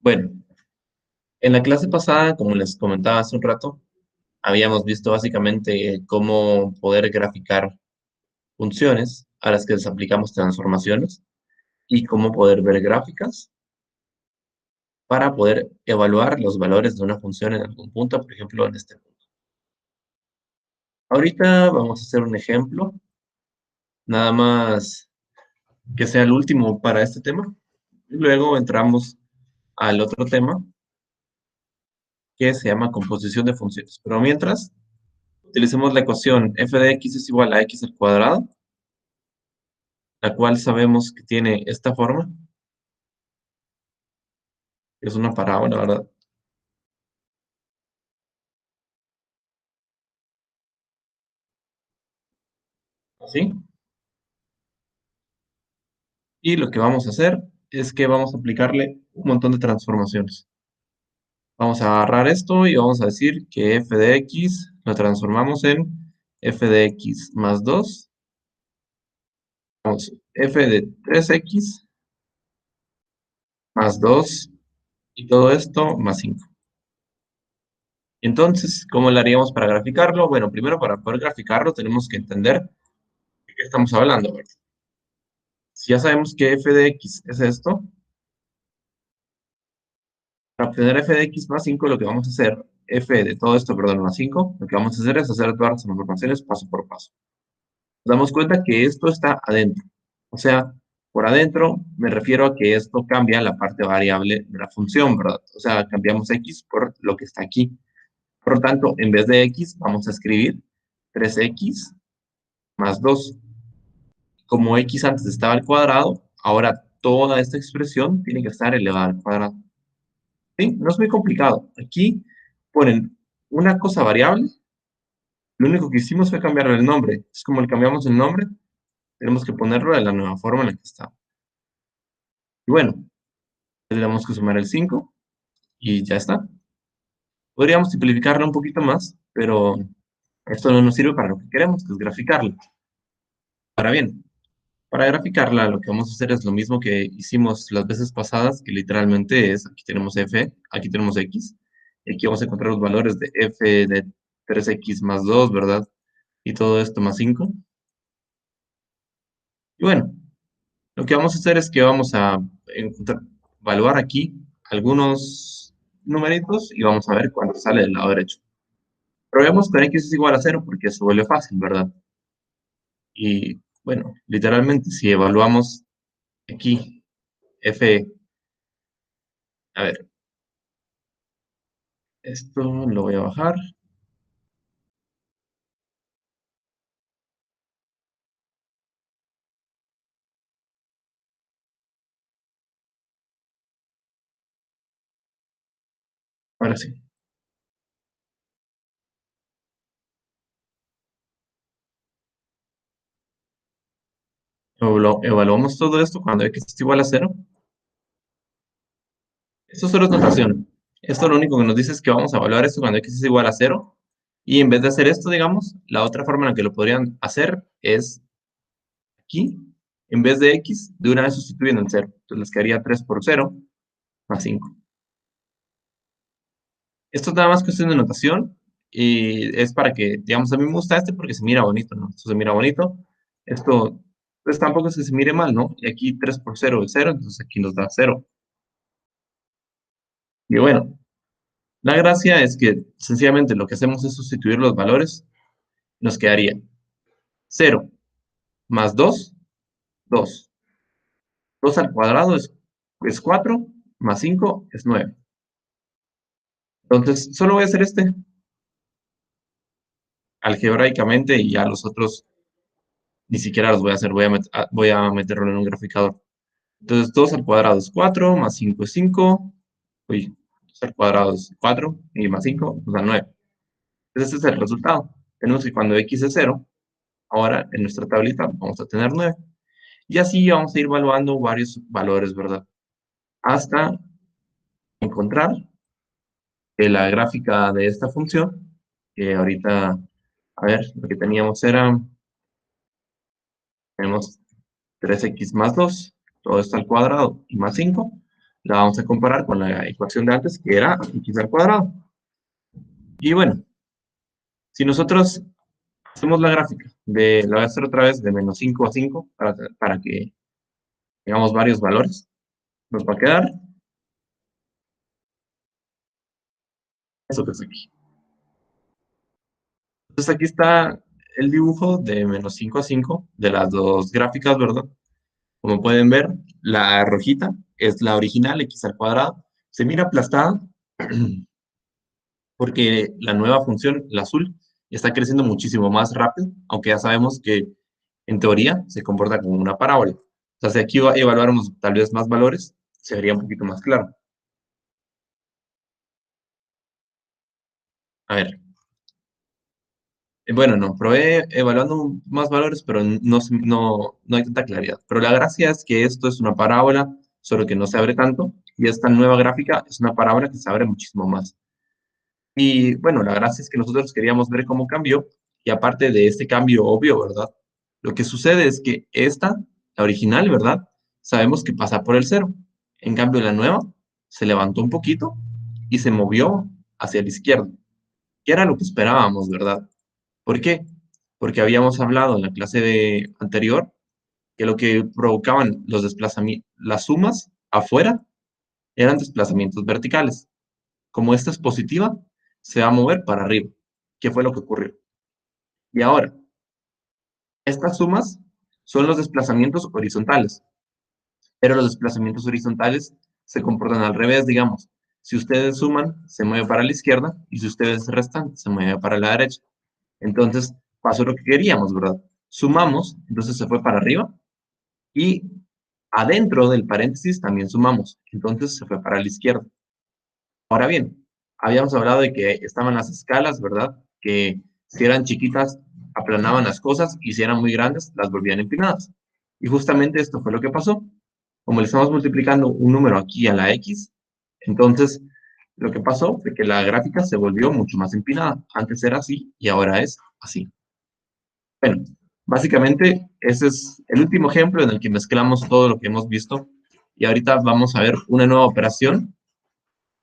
Bueno, en la clase pasada, como les comentaba hace un rato, habíamos visto básicamente cómo poder graficar funciones a las que les aplicamos transformaciones y cómo poder ver gráficas para poder evaluar los valores de una función en algún punto, por ejemplo, en este punto. Ahorita vamos a hacer un ejemplo, nada más que sea el último para este tema. Y luego entramos al otro tema que se llama composición de funciones. Pero mientras, utilicemos la ecuación f de x es igual a x al cuadrado, la cual sabemos que tiene esta forma, que es una parábola, ¿verdad? Así. Y lo que vamos a hacer es que vamos a aplicarle un montón de transformaciones. Vamos a agarrar esto y vamos a decir que f de x lo transformamos en f de x más 2, vamos, f de 3x más 2 y todo esto más 5. Entonces, ¿cómo lo haríamos para graficarlo? Bueno, primero para poder graficarlo tenemos que entender de qué estamos hablando, ¿verdad? Si ya sabemos que f de x es esto, para obtener f de x más 5, lo que vamos a hacer, f de todo esto, perdón, más 5, lo que vamos a hacer es hacer todas las transformaciones paso por paso. Nos damos cuenta que esto está adentro. O sea, por adentro me refiero a que esto cambia la parte variable de la función, ¿verdad? O sea, cambiamos x por lo que está aquí. Por lo tanto, en vez de x, vamos a escribir 3x más 2. Como x antes estaba al cuadrado, ahora toda esta expresión tiene que estar elevada al cuadrado. ¿Sí? No es muy complicado. Aquí ponen una cosa variable. Lo único que hicimos fue cambiarle el nombre. Es como le cambiamos el nombre, tenemos que ponerlo de la nueva forma en la que está. Y bueno, tendríamos que sumar el 5 y ya está. Podríamos simplificarlo un poquito más, pero esto no nos sirve para lo que queremos, que es graficarla. Ahora bien, para graficarla lo que vamos a hacer es lo mismo que hicimos las veces pasadas, que literalmente es, aquí tenemos f, aquí tenemos x, y aquí vamos a encontrar los valores de f de 3x más 2, ¿verdad? Y todo esto más 5. Y bueno, lo que vamos a hacer es que vamos a evaluar aquí algunos numeritos y vamos a ver cuánto sale del lado derecho. Probemos con x es igual a 0 porque eso vuelve fácil, ¿verdad? Y bueno, literalmente si evaluamos aquí f, a ver, esto lo voy a bajar. Ahora sí. Evaluamos todo esto cuando x es igual a 0. Esto solo es notación. Esto lo único que nos dice es que vamos a evaluar esto cuando x es igual a 0. Y en vez de hacer esto, digamos, la otra forma en la que lo podrían hacer es aquí, en vez de x, de una vez sustituyendo el 0. Entonces les quedaría 3 por 0 más 5. Esto es nada más cuestión de notación y es para que, digamos, a mí me gusta este porque se mira bonito, ¿no? Esto se mira bonito. Esto, pues tampoco es que se mire mal, ¿no? Y aquí 3 por 0 es 0, entonces aquí nos da 0. Y bueno, la gracia es que sencillamente lo que hacemos es sustituir los valores. Nos quedaría 0 más 2, 2. 2 al cuadrado es 4, más 5 es 9. Entonces, solo voy a hacer este algebraicamente y ya los otros ni siquiera los voy a hacer, voy a meterlo en un graficador. Entonces, 2 al cuadrado es 4, más 5 es 5, uy, 2 al cuadrado es 4 y más 5 nos da 9. Entonces, este es el resultado. Tenemos que cuando x es 0, ahora en nuestra tablita vamos a tener 9. Y así vamos a ir evaluando varios valores, ¿verdad? Hasta encontrar que la gráfica de esta función, que ahorita, a ver, lo que teníamos era, tenemos 3x más 2, todo esto al cuadrado, y más 5, La vamos a comparar con la ecuación de antes, que era x al cuadrado. Y bueno, si nosotros hacemos la gráfica, la voy a hacer otra vez de menos 5 a 5 para que tengamos varios valores, nos va a quedar eso que es aquí. Entonces aquí está el dibujo de menos 5 a 5 de las dos gráficas, ¿verdad? Como pueden ver, la rojita es la original, x al cuadrado. Se mira aplastada porque la nueva función, la azul, está creciendo muchísimo más rápido, aunque ya sabemos que en teoría se comporta como una parábola. O sea, si aquí evaluáramos tal vez más valores, se vería un poquito más claro. A ver, bueno, no, probé evaluando más valores, pero no hay tanta claridad. Pero la gracia es que esto es una parábola, solo que no se abre tanto, y esta nueva gráfica es una parábola que se abre muchísimo más. Y bueno, la gracia es que nosotros queríamos ver cómo cambió, y aparte de este cambio obvio, ¿verdad? Lo que sucede es que esta, la original, ¿verdad? Sabemos que pasa por el cero. En cambio, la nueva se levantó un poquito y se movió hacia la izquierda, que era lo que esperábamos, ¿verdad? ¿Por qué? Porque habíamos hablado en la clase anterior que lo que provocaban los desplazamientos, las sumas afuera eran desplazamientos verticales. Como esta es positiva, se va a mover para arriba. ¿Qué fue lo que ocurrió? Y ahora, estas sumas son los desplazamientos horizontales, pero los desplazamientos horizontales se comportan al revés, digamos. Si ustedes suman, se mueve para la izquierda, y si ustedes restan, se mueve para la derecha. Entonces, pasó lo que queríamos, ¿verdad? Sumamos, entonces se fue para arriba, y adentro del paréntesis también sumamos, entonces se fue para la izquierda. Ahora bien, habíamos hablado de que estaban las escalas, ¿verdad? Que si eran chiquitas, aplanaban las cosas, y si eran muy grandes, las volvían empinadas. Y justamente esto fue lo que pasó. Como le estamos multiplicando un número aquí a la x, entonces lo que pasó fue que la gráfica se volvió mucho más empinada. Antes era así y ahora es así. Bueno, básicamente ese es el último ejemplo en el que mezclamos todo lo que hemos visto. Y ahorita vamos a ver una nueva operación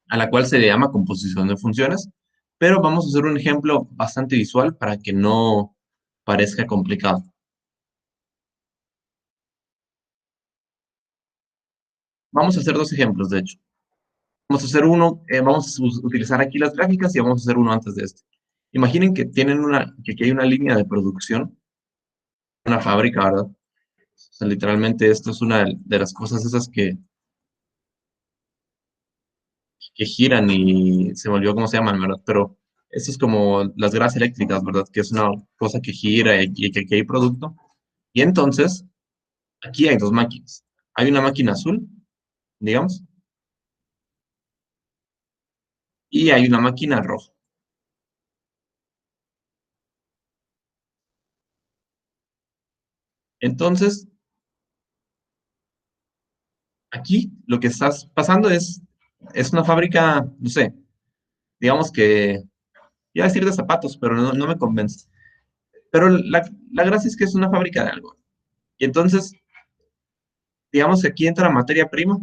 a la cual se le llama composición de funciones, pero vamos a hacer un ejemplo bastante visual para que no parezca complicado. Vamos a hacer dos ejemplos, de hecho. Vamos a hacer uno, vamos a utilizar aquí las gráficas y vamos a hacer uno antes de este. Imaginen que que aquí hay una línea de producción, una fábrica, ¿verdad? O sea, literalmente esto es una de las cosas esas que giran y se me olvidó cómo se llaman, ¿verdad? Pero esto es como las grasas eléctricas, ¿verdad? Que es una cosa que gira y que aquí hay producto. Y entonces, aquí hay dos máquinas. Hay una máquina azul, digamos, y hay una máquina roja. Entonces, aquí lo que está pasando es una fábrica, no sé, digamos que, iba a decir de zapatos, pero no me convence. Pero la gracia es que es una fábrica de algo. Y entonces, digamos que aquí entra materia prima,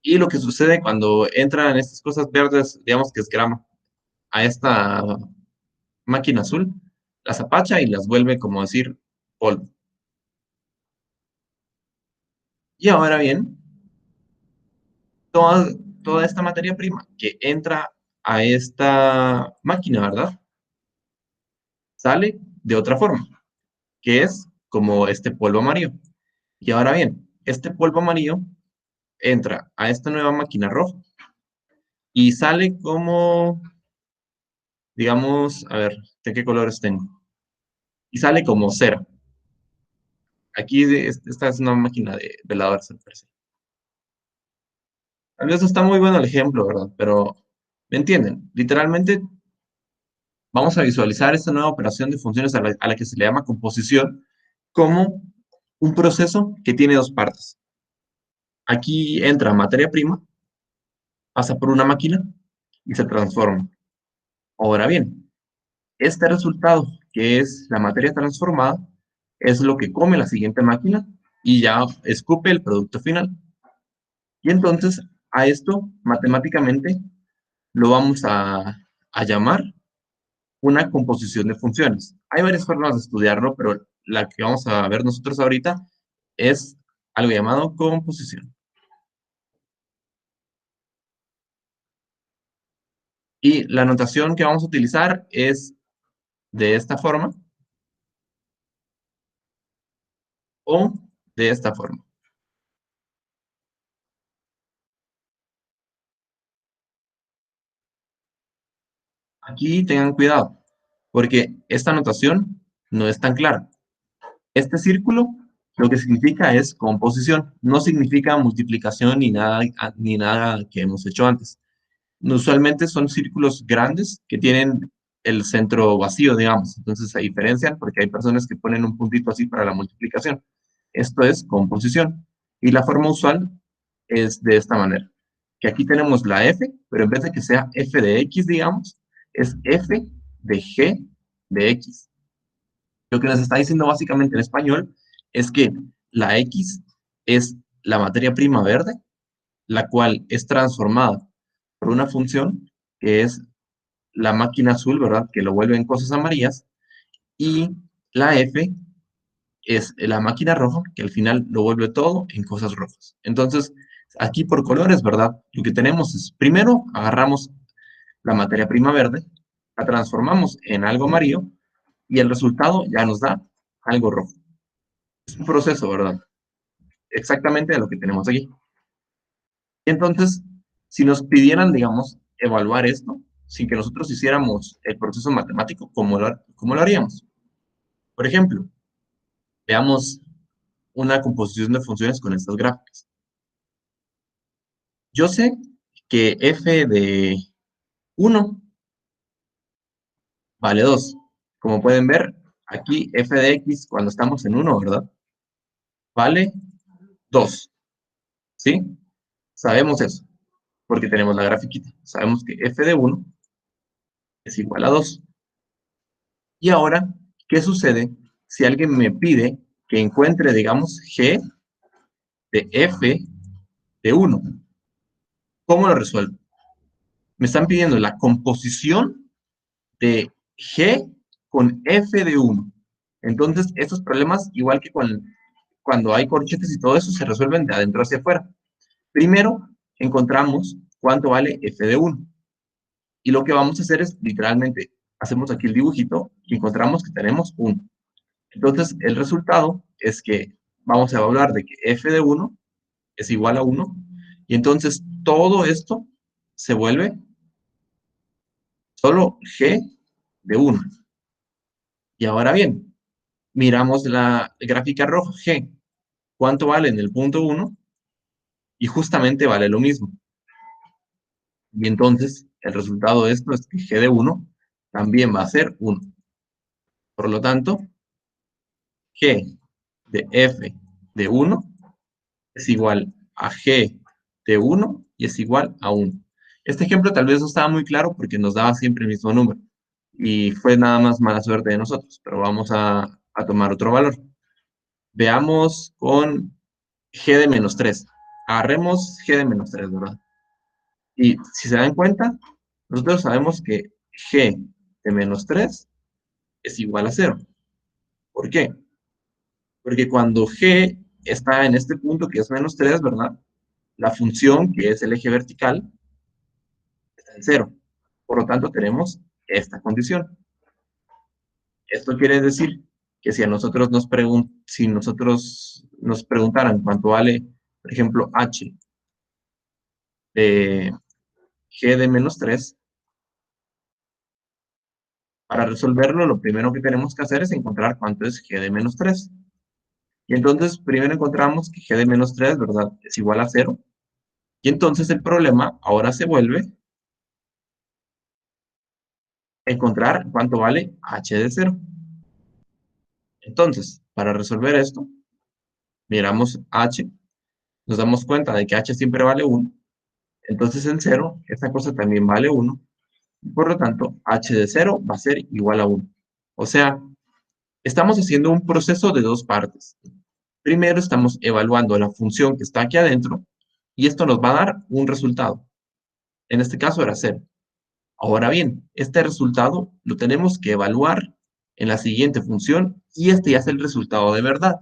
y lo que sucede cuando entran estas cosas verdes, digamos que es grama, a esta máquina azul, las apacha y las vuelve, como decir, polvo. Y ahora bien, toda, toda esta materia prima que entra a esta máquina, ¿verdad? Sale de otra forma, que es como este polvo amarillo. Y ahora bien, este polvo amarillo entra a esta nueva máquina roja y sale como, digamos, a ver, ¿de qué colores tengo? Y sale como cera. Aquí esta es una máquina de veladores, al parecer. Tal vez no está muy bueno el ejemplo, ¿verdad? Pero, ¿me entienden? Literalmente, vamos a visualizar esta nueva operación de funciones a la que se le llama composición como un proceso que tiene dos partes. Aquí entra materia prima, pasa por una máquina y se transforma. Ahora bien, este resultado, que es la materia transformada, es lo que come la siguiente máquina y ya escupe el producto final. Y entonces a esto matemáticamente lo vamos a llamar una composición de funciones. Hay varias formas de estudiarlo, pero la que vamos a ver nosotros ahorita es algo llamado composición. Y la notación que vamos a utilizar es de esta forma o de esta forma. Aquí tengan cuidado, porque esta notación no es tan clara. Este círculo lo que significa es composición, no significa multiplicación ni nada que hemos hecho antes. Usualmente son círculos grandes que tienen el centro vacío, digamos. Entonces se diferencian porque hay personas que ponen un puntito así para la multiplicación. Esto es composición. Y la forma usual es de esta manera. Que aquí tenemos la f, pero en vez de que sea f de x, digamos, es f de g de x. Lo que nos está diciendo básicamente en español es que la x es la materia prima verde, la cual es transformada por una función que es la máquina azul, ¿verdad? Que lo vuelve en cosas amarillas. Y la F es la máquina roja, que al final lo vuelve todo en cosas rojas. Entonces, aquí por colores, ¿verdad? Lo que tenemos es, primero, agarramos la materia prima verde, la transformamos en algo amarillo, y el resultado ya nos da algo rojo. Es un proceso, ¿verdad? Exactamente de lo que tenemos aquí. Y entonces, si nos pidieran, digamos, evaluar esto, sin que nosotros hiciéramos el proceso matemático, ¿cómo lo haríamos? Por ejemplo, veamos una composición de funciones con estas gráficas. Yo sé que f de 1 vale 2. Como pueden ver, aquí f de x, cuando estamos en 1, ¿verdad? Vale 2, ¿sí? Sabemos eso, porque tenemos la grafiquita. Sabemos que f de 1 es igual a 2. Y ahora, ¿qué sucede si alguien me pide que encuentre, digamos, g de f de 1? ¿Cómo lo resuelvo? Me están pidiendo la composición de g con f de 1. Entonces, estos problemas, igual que cuando hay corchetes y todo eso, se resuelven de adentro hacia afuera. Primero, encontramos cuánto vale f de 1. Y lo que vamos a hacer es, literalmente, hacemos aquí el dibujito y encontramos que tenemos 1. Entonces, el resultado es que vamos a hablar de que f de 1 es igual a 1, y entonces todo esto se vuelve solo g de 1. Y ahora bien, miramos la gráfica roja, g, ¿cuánto vale en el punto 1? Y justamente vale lo mismo. Y entonces, el resultado de esto es que g de 1 también va a ser 1. Por lo tanto, g de f de 1 es igual a g de 1 y es igual a 1. Este ejemplo tal vez no estaba muy claro porque nos daba siempre el mismo número y fue nada más mala suerte de nosotros, pero vamos a tomar otro valor. Veamos con g de menos 3. Agarremos g de menos 3, ¿verdad? Y si se dan cuenta, nosotros sabemos que g de menos 3 es igual a 0. ¿Por qué? Porque cuando g está en este punto que es menos 3, ¿verdad? La función, que es el eje vertical, está en 0. Por lo tanto, tenemos esta condición. Esto quiere decir que si nosotros nos preguntaran cuánto vale, por ejemplo, h de g de menos 3, para resolverlo, lo primero que tenemos que hacer es encontrar cuánto es g de menos 3. Y entonces, primero encontramos que g de menos 3, ¿verdad? Es igual a 0. Y entonces el problema ahora se vuelve encontrar cuánto vale h de 0. Entonces, para resolver esto, miramos h, nos damos cuenta de que h siempre vale 1. Entonces en 0, esta cosa también vale 1. Y por lo tanto, h de 0 va a ser igual a 1. O sea, estamos haciendo un proceso de dos partes. Primero estamos evaluando la función que está aquí adentro y esto nos va a dar un resultado. En este caso era 0. Ahora bien, este resultado lo tenemos que evaluar en la siguiente función y este ya es el resultado de verdad,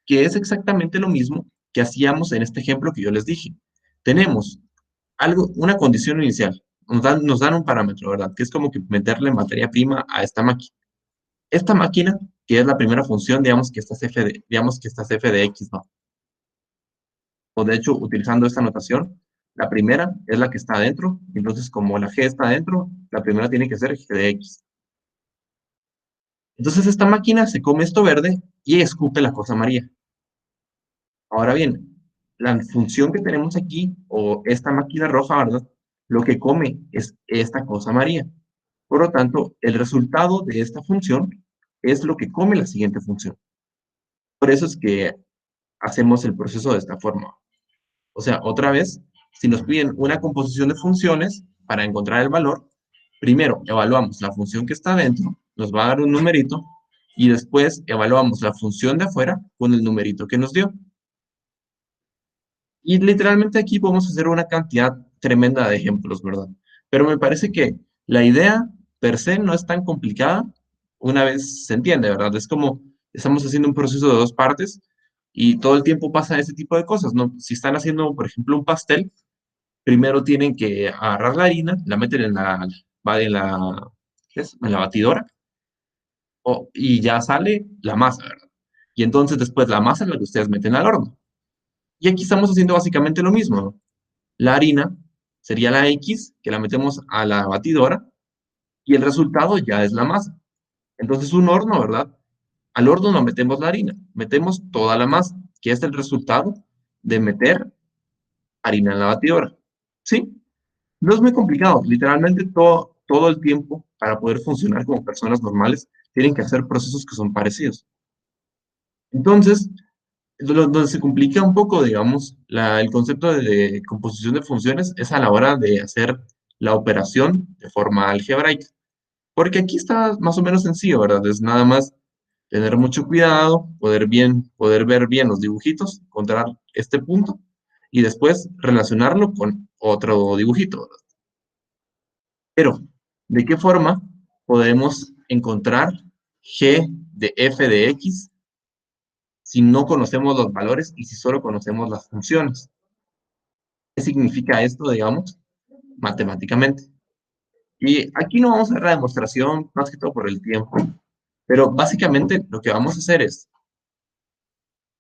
que es exactamente lo mismo que hacíamos en este ejemplo que yo les dije. Tenemos una condición inicial, nos dan un parámetro, ¿verdad? Que es como que meterle materia prima a esta máquina. Esta máquina, que es la primera función, digamos que esta es f de x, ¿no? O de hecho, utilizando esta notación, la primera es la que está adentro, entonces como la g está adentro, la primera tiene que ser g de x. Entonces esta máquina se come esto verde y escupe la cosa amarilla. Ahora bien, la función que tenemos aquí, o esta máquina roja, ¿verdad? Lo que come es esta cosa amarilla. Por lo tanto, el resultado de esta función es lo que come la siguiente función. Por eso es que hacemos el proceso de esta forma. O sea, otra vez, si nos piden una composición de funciones para encontrar el valor, primero evaluamos la función que está dentro, nos va a dar un numerito, y después evaluamos la función de afuera con el numerito que nos dio. Y literalmente aquí podemos hacer una cantidad tremenda de ejemplos, ¿verdad? Pero me parece que la idea per se no es tan complicada una vez se entiende, ¿verdad? Es como estamos haciendo un proceso de dos partes y todo el tiempo pasa ese tipo de cosas, ¿no? Si están haciendo, por ejemplo, un pastel, primero tienen que agarrar la harina, la meten ¿qué es? En la batidora y ya sale la masa, ¿verdad? Y entonces después la masa es la que ustedes meten al horno. Y aquí estamos haciendo básicamente lo mismo, ¿no? La harina sería la X, que la metemos a la batidora, y el resultado ya es la masa. Entonces, un horno, ¿verdad? Al horno no metemos la harina, metemos toda la masa, que es el resultado de meter harina en la batidora. ¿Sí? No es muy complicado. Literalmente todo el tiempo, para poder funcionar como personas normales, tienen que hacer procesos que son parecidos. Entonces, donde se complica un poco, digamos, el concepto de composición de funciones es a la hora de hacer la operación de forma algebraica. Porque aquí está más o menos sencillo, ¿verdad? Es nada más tener mucho cuidado, poder ver bien los dibujitos, encontrar este punto y después relacionarlo con otro dibujito, ¿verdad? Pero, ¿de qué forma podemos encontrar g de f de x si no conocemos los valores y si solo conocemos las funciones? ¿Qué significa esto, digamos, matemáticamente? Y aquí no vamos a hacer la demostración, más que todo por el tiempo, pero básicamente lo que vamos a hacer es,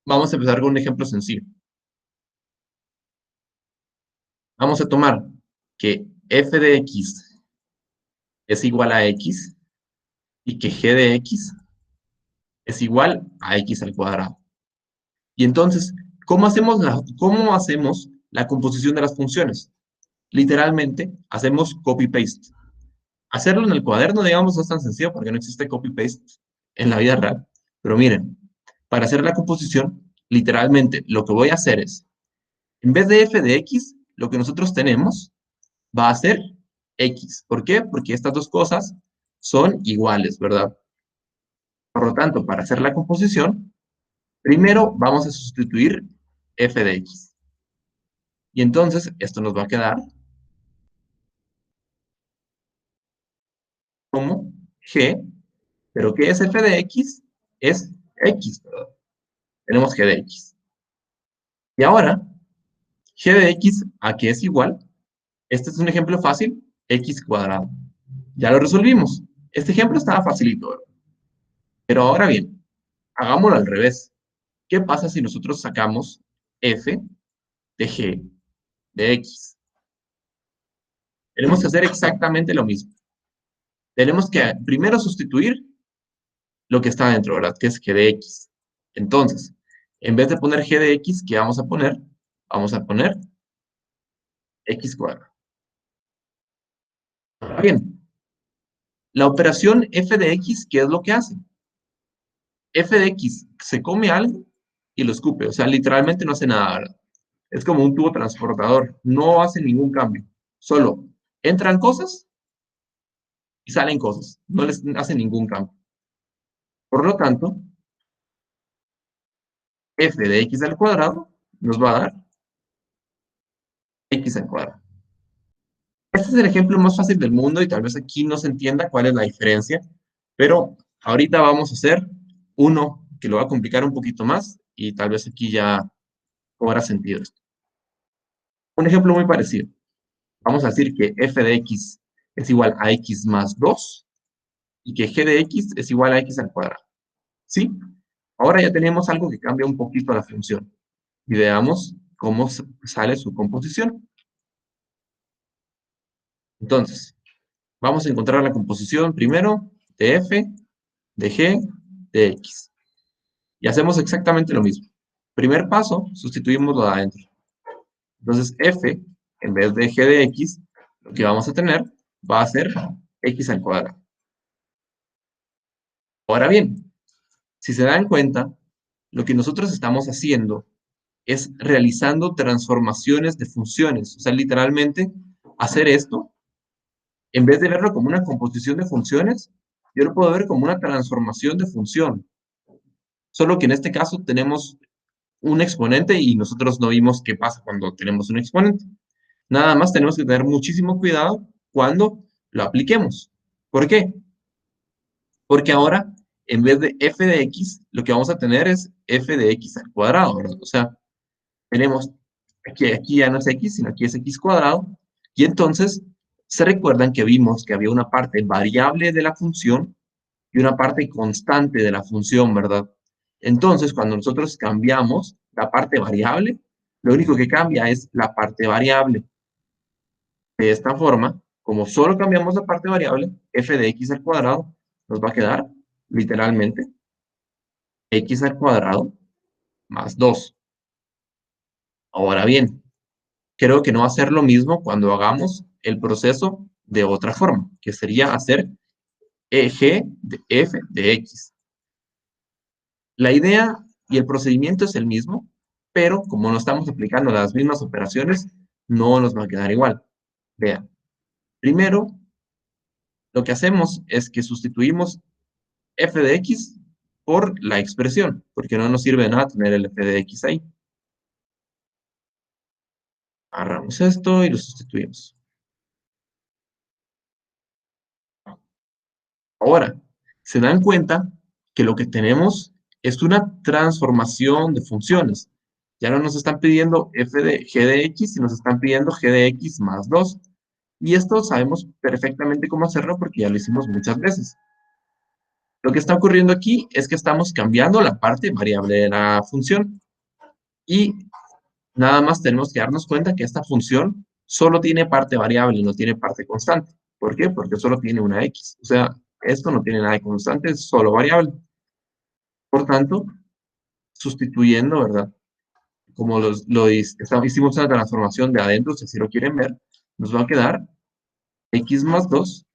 vamos a empezar con un ejemplo sencillo. Vamos a tomar que f de x es igual a x y que g de x es igual a x al cuadrado. Y entonces, ¿cómo hacemos la composición de las funciones? Literalmente, hacemos copy-paste. Hacerlo en el cuaderno, digamos, no es tan sencillo porque no existe copy-paste en la vida real. Pero miren, para hacer la composición, literalmente lo que voy a hacer es, en vez de f de x, lo que nosotros tenemos va a ser x. ¿Por qué? Porque estas dos cosas son iguales, ¿verdad? Por lo tanto, para hacer la composición, primero vamos a sustituir f de x. Y entonces esto nos va a quedar como g, pero ¿qué es f de x? Es x, ¿verdad? Tenemos g de x. Y ahora, g de x, ¿a qué es igual? Este es un ejemplo fácil, x cuadrado. Ya lo resolvimos. Este ejemplo estaba facilito, ¿verdad? Pero ahora bien, hagámoslo al revés. ¿Qué pasa si nosotros sacamos f de g de x? Tenemos que hacer exactamente lo mismo. Tenemos que primero sustituir lo que está dentro, ¿verdad? Que es g de x. Entonces, en vez de poner g de x, ¿qué vamos a poner? Vamos a poner x cuadrado. Ahora bien, la operación f de x, ¿qué es lo que hace? F de x se come algo y lo escupe. O sea, literalmente no hace nada, ¿verdad? Es como un tubo transportador. No hace ningún cambio. Solo entran cosas y salen cosas. No les hace ningún cambio. Por lo tanto, f de x al cuadrado nos va a dar x al cuadrado. Este es el ejemplo más fácil del mundo y tal vez aquí no se entienda cuál es la diferencia, pero ahorita vamos a hacer uno que lo va a complicar un poquito más y tal vez aquí ya cobra sentido esto. Un ejemplo muy parecido. Vamos a decir que f de x es igual a x más 2 y que g de x es igual a x al cuadrado. ¿Sí? Ahora ya tenemos algo que cambia un poquito la función. Y veamos cómo sale su composición. Entonces, vamos a encontrar la composición primero de f, de g, de x. Y hacemos exactamente lo mismo. Primer paso, sustituimos lo de adentro. Entonces, f, en vez de g de x, lo que vamos a tener va a ser x al cuadrado. Ahora bien, si se dan cuenta, lo que nosotros estamos haciendo es realizando transformaciones de funciones. O sea, literalmente, hacer esto, en vez de verlo como una composición de funciones, yo lo puedo ver como una transformación de función. Solo que en este caso tenemos un exponente y nosotros no vimos qué pasa cuando tenemos un exponente. Nada más tenemos que tener muchísimo cuidado cuando lo apliquemos. ¿Por qué? Porque ahora, en vez de f de x, lo que vamos a tener es f de x al cuadrado, ¿verdad? O sea, tenemos, aquí ya no es x, sino aquí es x cuadrado, y entonces, se recuerdan que vimos que había una parte variable de la función y una parte constante de la función, ¿verdad? Entonces, cuando nosotros cambiamos la parte variable, lo único que cambia es la parte variable. De esta forma, como solo cambiamos la parte variable, f de x al cuadrado nos va a quedar, literalmente, x al cuadrado más 2. Ahora bien, creo que no va a ser lo mismo cuando hagamos el proceso de otra forma, que sería hacer g de f de x. La idea y el procedimiento es el mismo, pero como no estamos aplicando las mismas operaciones, no nos va a quedar igual. Vean, primero, lo que hacemos es que sustituimos f de x por la expresión, porque no nos sirve de nada tener el f de x ahí. Agarramos esto y lo sustituimos. Ahora, se dan cuenta que lo que tenemos es una transformación de funciones. Ya no nos están pidiendo f de g de x, sino nos están pidiendo g de x más 2. Y esto sabemos perfectamente cómo hacerlo porque ya lo hicimos muchas veces. Lo que está ocurriendo aquí es que estamos cambiando la parte variable de la función. Y nada más tenemos que darnos cuenta que esta función solo tiene parte variable, no tiene parte constante. ¿Por qué? Porque solo tiene una x. O sea, esto no tiene nada de constante, es solo variable. Por tanto, sustituyendo, ¿verdad? Como hicimos una transformación de adentro, si así lo quieren ver, nos va a quedar x más 2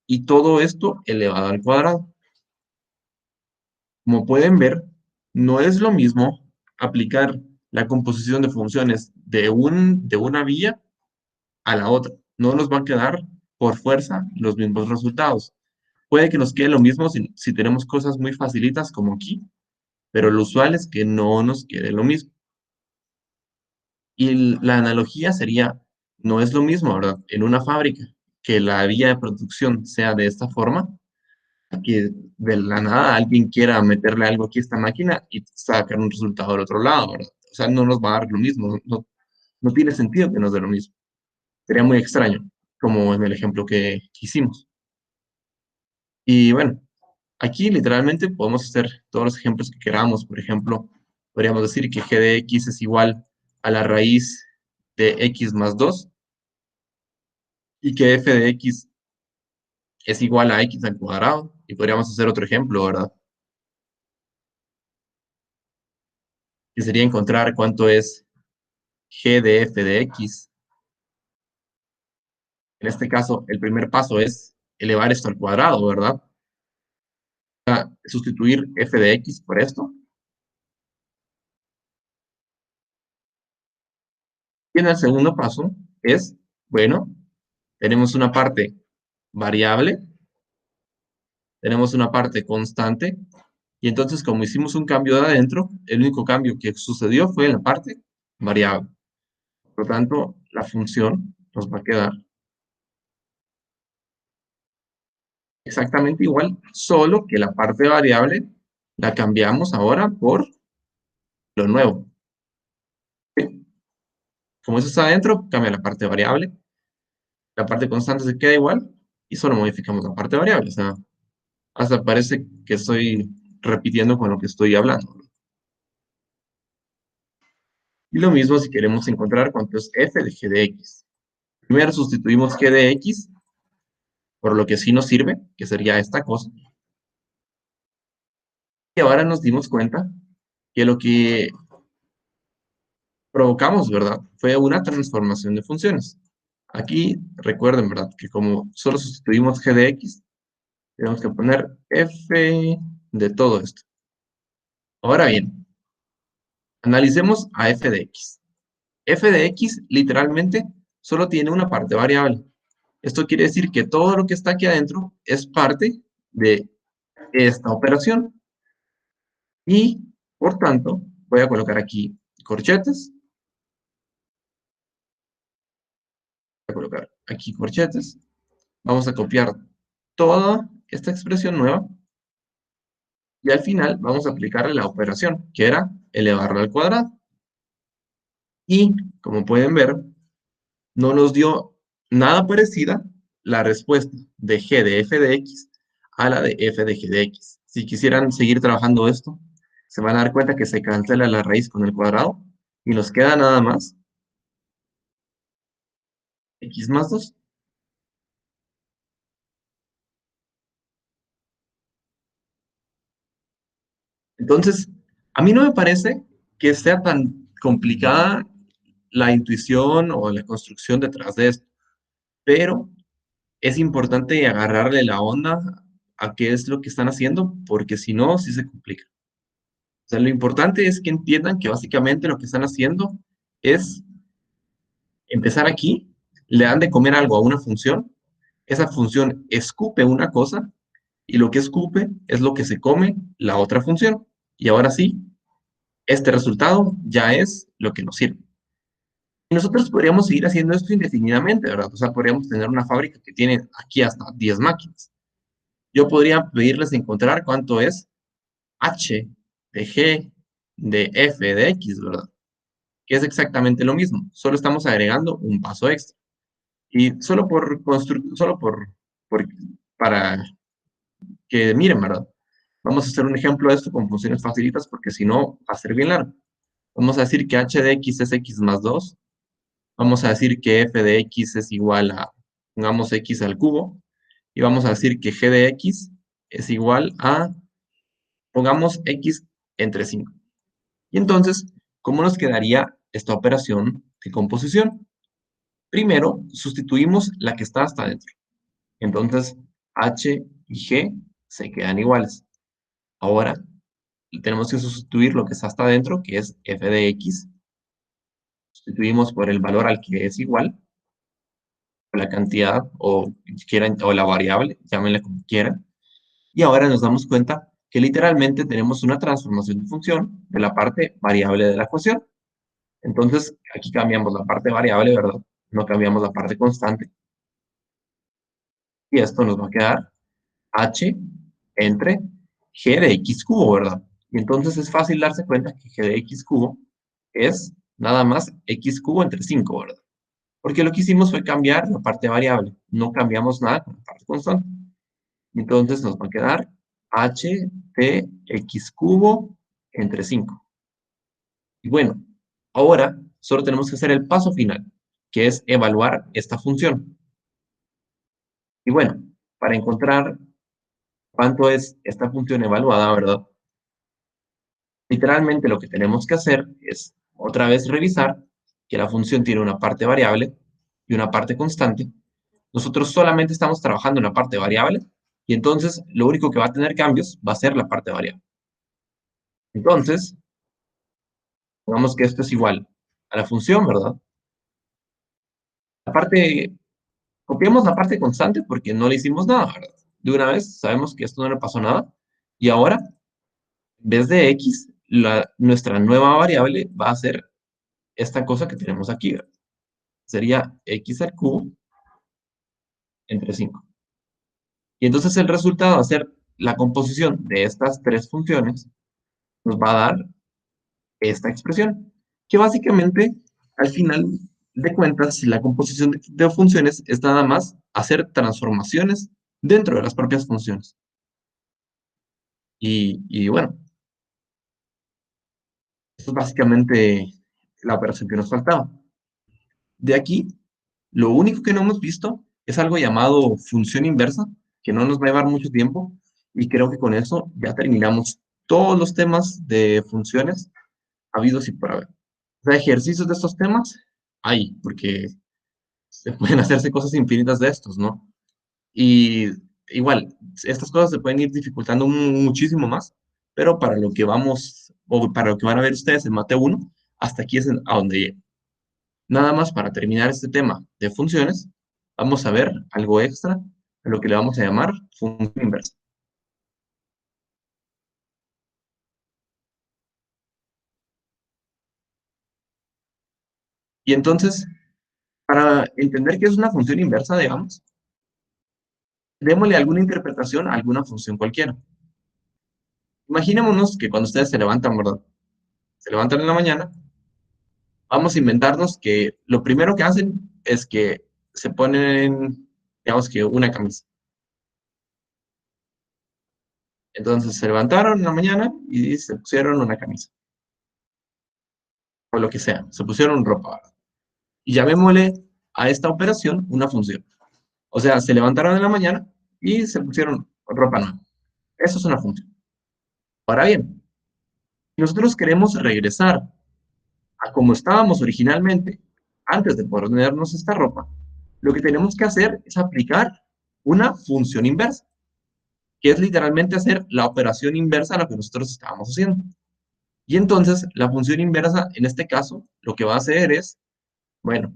y todo esto elevado al cuadrado. Como pueden ver, no es lo mismo aplicar la composición de funciones de una vía a la otra. No nos va a quedar por fuerza los mismos resultados. Puede que nos quede lo mismo si tenemos cosas muy facilitas como aquí, pero lo usual es que no nos quede lo mismo. Y la analogía sería, no es lo mismo, ¿verdad? En una fábrica, que la vía de producción sea de esta forma, que de la nada alguien quiera meterle algo aquí a esta máquina y sacar un resultado del otro lado, ¿verdad? O sea, no nos va a dar lo mismo, no tiene sentido que nos dé lo mismo. Sería muy extraño, como en el ejemplo que hicimos. Y bueno, aquí literalmente podemos hacer todos los ejemplos que queramos. Por ejemplo, podríamos decir que g de x es igual a la raíz de x más 2 y que f de x es igual a x al cuadrado. Y podríamos hacer otro ejemplo, ¿verdad? Que sería encontrar cuánto es g de f de x. En este caso, el primer paso es elevar esto al cuadrado, ¿verdad? Sustituir f de x por esto. Y en el segundo paso es, bueno, tenemos una parte variable, tenemos una parte constante Y entonces, como hicimos un cambio de adentro, el único cambio que sucedió fue en la parte variable. Por lo tanto, la función nos va a quedar exactamente igual, solo que la parte variable la cambiamos ahora por lo nuevo. ¿Sí? Como eso está adentro, cambia la parte variable, la parte constante se queda igual y solo modificamos la parte variable. O sea, hasta parece que estoy repitiendo con lo que estoy hablando. Y lo mismo si queremos encontrar cuánto es f de g de x. Primero sustituimos g de x por lo que sí nos sirve, que sería esta cosa. Y ahora nos dimos cuenta que lo que provocamos, ¿verdad? Fue una transformación de funciones. Aquí recuerden, ¿verdad? Que como solo sustituimos g de x, tenemos que poner f de todo esto. Ahora bien, analicemos a f de x. F de x literalmente solo tiene una parte variable. Esto quiere decir que todo lo que está aquí adentro es parte de esta operación. Y, por tanto, voy a colocar aquí corchetes. Voy a colocar aquí corchetes. Vamos a copiar toda esta expresión nueva. Y al final vamos a aplicarle la operación, que era elevarlo al cuadrado. Y, como pueden ver, no nos dio nada parecida la respuesta de g de f de x a la de f de g de x. Si quisieran seguir trabajando esto, se van a dar cuenta que se cancela la raíz con el cuadrado y nos queda nada más x más 2. Entonces, a mí no me parece que sea tan complicada la intuición o la construcción detrás de esto, pero es importante agarrarle la onda a qué es lo que están haciendo, porque si no, sí se complica. O sea, lo importante es que entiendan que básicamente lo que están haciendo es empezar aquí, le dan de comer algo a una función, esa función escupe una cosa, y lo que escupe es lo que se come la otra función. Y ahora sí, este resultado ya es lo que nos sirve. Y nosotros podríamos seguir haciendo esto indefinidamente, ¿verdad? O sea, podríamos tener una fábrica que tiene aquí hasta 10 máquinas. Yo podría pedirles encontrar cuánto es h de g de f de x, ¿verdad? Que es exactamente lo mismo, solo estamos agregando un paso extra. Y solo por para que miren, ¿verdad? Vamos a hacer un ejemplo de esto con funciones facilitas porque si no va a ser bien largo. Vamos a decir que h de x es x más 2. Vamos a decir que f de x es igual a, pongamos x al cubo. Y vamos a decir que g de x es igual a, pongamos x entre 5. Y entonces, ¿cómo nos quedaría esta operación de composición? Primero, sustituimos la que está hasta adentro. Entonces, h y g se quedan iguales. Ahora, tenemos que sustituir lo que está hasta adentro, que es f de x. Sustituimos por el valor al que es igual, o la cantidad, o la variable, llámenla como quieran. Y ahora nos damos cuenta que literalmente tenemos una transformación de función de la parte variable de la ecuación. Entonces, aquí cambiamos la parte variable, ¿verdad? No cambiamos la parte constante. Y esto nos va a quedar h entre g de x cubo, ¿verdad? Y entonces es fácil darse cuenta que g de x cubo es nada más x cubo entre 5, ¿verdad? Porque lo que hicimos fue cambiar la parte variable, no cambiamos nada con la parte constante. Entonces nos va a quedar h de x cubo entre 5. Y bueno, ahora solo tenemos que hacer el paso final, que es evaluar esta función. Y bueno, para encontrar cuánto es esta función evaluada, ¿verdad? Literalmente lo que tenemos que hacer es otra vez revisar que la función tiene una parte variable y una parte constante. Nosotros solamente estamos trabajando en la parte variable y entonces lo único que va a tener cambios va a ser la parte variable. Entonces, digamos que esto es igual a la función, ¿verdad? La parte, copiamos la parte constante porque no le hicimos nada, ¿verdad? De una vez sabemos que esto no le pasó nada. Y ahora En vez de X, nuestra nueva variable va a ser esta cosa que tenemos aquí, ¿verdad? Sería X al cubo entre 5. Y entonces el resultado de hacer la composición de estas tres funciones nos va a dar esta expresión, que básicamente, al final de cuentas, la composición de funciones es nada más hacer transformaciones dentro de las propias funciones. Y bueno, eso es básicamente la operación que nos faltaba. De aquí, lo único que no hemos visto es algo llamado función inversa, que no nos va a llevar mucho tiempo, y creo que con eso ya terminamos todos los temas de funciones habidos y por haber. O sea, ejercicios de estos temas hay, porque se pueden hacerse cosas infinitas de estos, ¿no? Y igual, estas cosas se pueden ir dificultando muchísimo más, pero para lo que vamos, o para lo que van a ver ustedes en Mateo 1, hasta aquí es a donde llego. Nada más para terminar este tema de funciones, vamos a ver algo extra, a lo que le vamos a llamar función inversa. Y entonces, para entender qué es una función inversa, digamos, démosle alguna interpretación a alguna función cualquiera. Imaginémonos que cuando ustedes se levantan, ¿verdad? Se levantan en la mañana, vamos a inventarnos que lo primero que hacen es que se ponen, digamos que una camisa. Entonces se levantaron en la mañana y se pusieron una camisa, o lo que sea, se pusieron ropa, ¿verdad? Y llamémosle a esta operación una función. O sea, se levantaron en la mañana y se pusieron ropa nueva. Eso es una función. Ahora bien, si nosotros queremos regresar a como estábamos originalmente, antes de ponernos esta ropa, lo que tenemos que hacer es aplicar una función inversa, que es literalmente hacer la operación inversa a lo que nosotros estábamos haciendo. Y entonces, la función inversa, en este caso, lo que va a hacer es, bueno,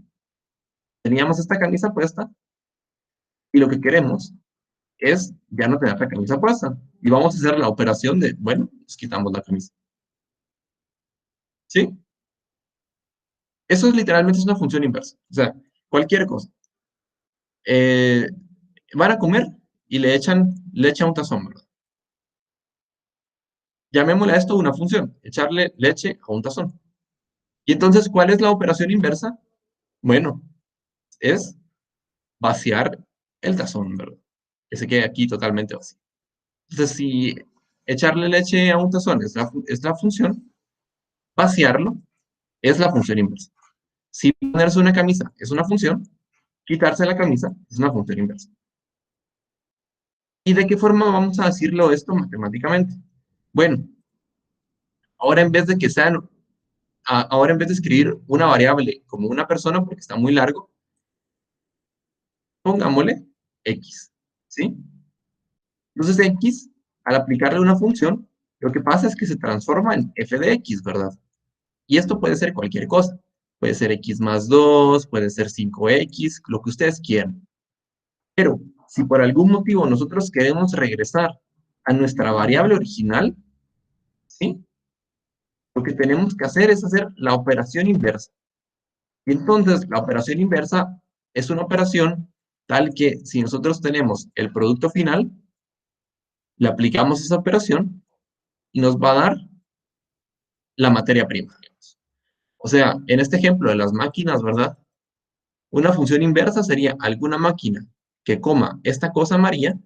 teníamos esta camisa puesta y lo que queremos es ya no tener la camisa puesta. Y vamos a hacer la operación de, bueno, nos quitamos la camisa. ¿Sí? Eso es literalmente es una función inversa. O sea, cualquier cosa. Eh, van a comer y le echan leche a un tazón, ¿verdad? Llamémosle a esto una función, echarle leche a un tazón. Y entonces, ¿cuál es la operación inversa? Bueno, es vaciar el tazón, ¿verdad? Que se quede aquí totalmente vacío. Entonces, si echarle leche a un tazón es la función, vaciarlo es la función inversa. Si ponerse una camisa es una función, quitarse la camisa es una función inversa. ¿Y de qué forma vamos a decirlo esto matemáticamente? Bueno, ahora en vez de que sean, ahora en vez de escribir una variable como una persona, porque está muy largo, pongámosle x, ¿sí? Entonces x, al aplicarle una función, lo que pasa es que se transforma en f de x, ¿verdad? Y esto puede ser cualquier cosa. Puede ser x más 2, puede ser 5x, lo que ustedes quieran. Pero si por algún motivo nosotros queremos regresar a nuestra variable original, ¿sí? Lo que tenemos que hacer es hacer la operación inversa. Y entonces la operación inversa es una operación tal que si nosotros tenemos el producto final, le aplicamos esa operación y nos va a dar la materia prima. Digamos. O sea, en este ejemplo de las máquinas, ¿verdad? Una función inversa sería alguna máquina que coma esta cosa amarilla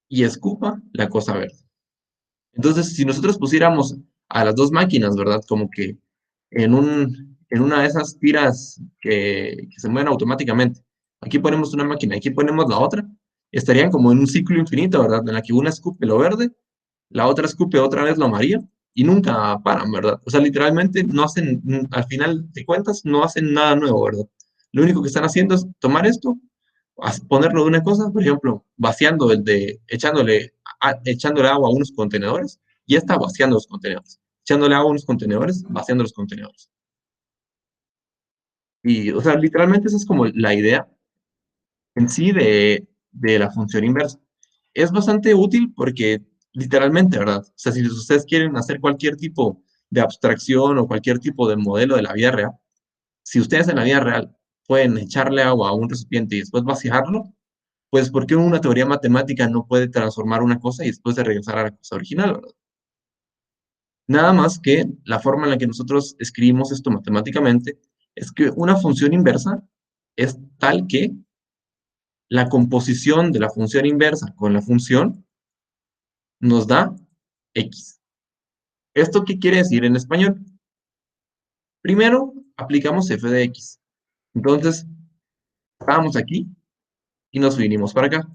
y escupa la cosa verde. Entonces, si nosotros pusiéramos a las dos máquinas, ¿verdad? Como que en una de esas tiras que se mueven automáticamente, aquí ponemos una máquina, aquí ponemos la otra, estarían como en un ciclo infinito, ¿verdad? En la que una escupe lo verde, la otra escupe otra vez lo amarillo y nunca paran, ¿verdad? O sea, literalmente no hacen, al final de cuentas, no hacen nada nuevo, ¿verdad? Lo único que están haciendo es tomar esto, ponerlo de una cosa, por ejemplo, vaciando echándole agua a unos contenedores y está vaciando los contenedores. Echándole agua a unos contenedores, vaciando los contenedores. Y, o sea, literalmente esa es como la idea en sí de la función inversa. Es bastante útil porque literalmente, ¿verdad? O sea, si ustedes quieren hacer cualquier tipo de abstracción o cualquier tipo de modelo de la vida real, si ustedes en la vida real pueden echarle agua a un recipiente y después vaciarlo, pues ¿por qué una teoría matemática no puede transformar una cosa y después de regresar a la cosa original, ¿verdad? Nada más que la forma en la que nosotros escribimos esto matemáticamente es que una función inversa es tal que la composición de la función inversa con la función nos da x. ¿Esto qué quiere decir en español? Primero, aplicamos f de x. Entonces, estábamos aquí y nos vinimos para acá.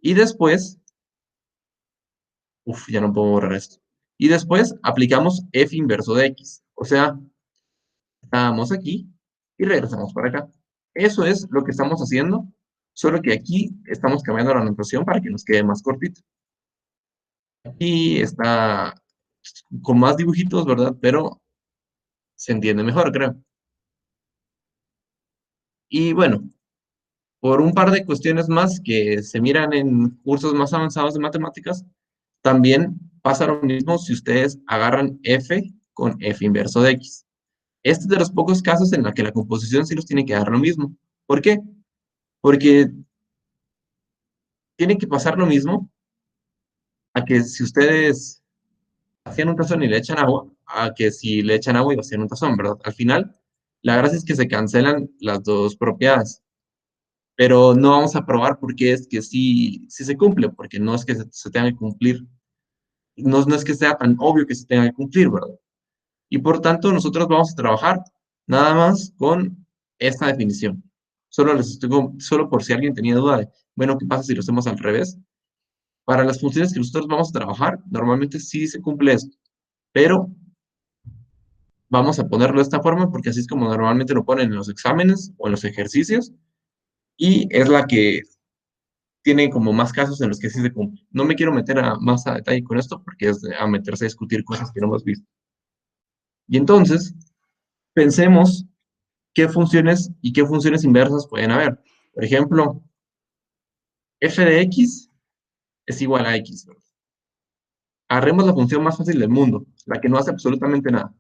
Y después, ya no puedo borrar esto. Y después aplicamos f inverso de x. O sea, estábamos aquí y regresamos para acá. Eso es lo que estamos haciendo, solo que aquí estamos cambiando la notación para que nos quede más cortito. Aquí está con más dibujitos, ¿verdad? Pero se entiende mejor, creo. Y bueno, por un par de cuestiones más que se miran en cursos más avanzados de matemáticas, también pasa lo mismo si ustedes agarran f con f inverso de x. Este es de los pocos casos en la que la composición sí nos tiene que dar lo mismo. ¿Por qué? Porque tiene que pasar lo mismo a que si ustedes hacían un tazón y le echan agua, a que si le echan agua y vacían un tazón, ¿verdad? Al final, la gracia es que se cancelan las dos propiedades, pero no vamos a probar porque es que sí se cumple, porque no es que se tenga que cumplir, no es que sea tan obvio que se tenga que cumplir, ¿verdad? Y por tanto, nosotros vamos a trabajar nada más con esta definición. Solo por si alguien tenía duda de, bueno, ¿qué pasa si lo hacemos al revés? Para las funciones que nosotros vamos a trabajar, normalmente sí se cumple esto, pero vamos a ponerlo de esta forma porque así es como normalmente lo ponen en los exámenes o en los ejercicios y es la que tiene como más casos en los que sí se cumple. No me quiero meter más a detalle con esto porque es a meterse a discutir cosas que no hemos visto. Y entonces, pensemos qué funciones y qué funciones inversas pueden haber. Por ejemplo, f de x es igual a x, ¿no? Agarremos la función más fácil del mundo, la que no hace absolutamente nada.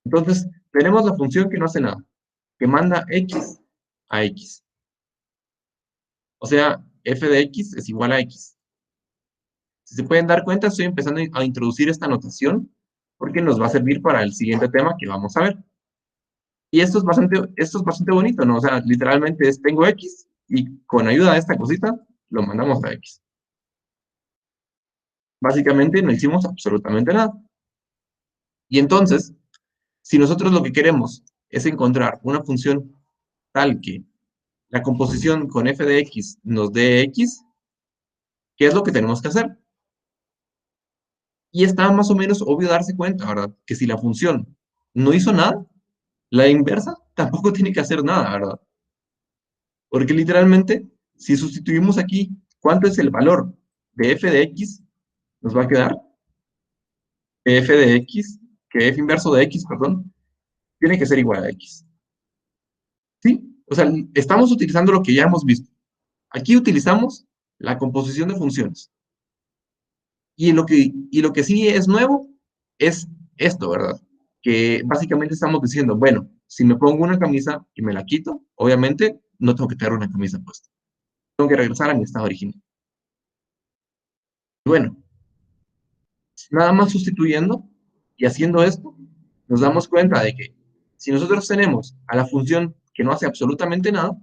Entonces, tenemos la función que no hace nada, que manda x a x. O sea, f de x es igual a x. Si se pueden dar cuenta, estoy empezando a introducir esta notación porque nos va a servir para el siguiente tema que vamos a ver. Y esto es bastante bonito, ¿no? O sea, literalmente es tengo x y con ayuda de esta cosita lo mandamos a x. Básicamente no hicimos absolutamente nada. Y entonces, si nosotros lo que queremos es encontrar una función tal que la composición con f de x nos dé x, ¿qué es lo que tenemos que hacer? Y está más o menos obvio darse cuenta, ¿verdad? Que si la función no hizo nada, la inversa tampoco tiene que hacer nada, ¿verdad? Porque literalmente, si sustituimos aquí cuánto es el valor de f de x, nos va a quedar que f de x, que f inverso de x, perdón, tiene que ser igual a x. ¿Sí? O sea, estamos utilizando lo que ya hemos visto. Aquí utilizamos la composición de funciones. Y lo que sí es nuevo es esto, ¿verdad? Que básicamente estamos diciendo, bueno, si me pongo una camisa y me la quito, obviamente no tengo que tener una camisa puesta. Tengo que regresar a mi estado original. Y bueno, nada más sustituyendo y haciendo esto, nos damos cuenta de que si nosotros tenemos a la función que no hace absolutamente nada,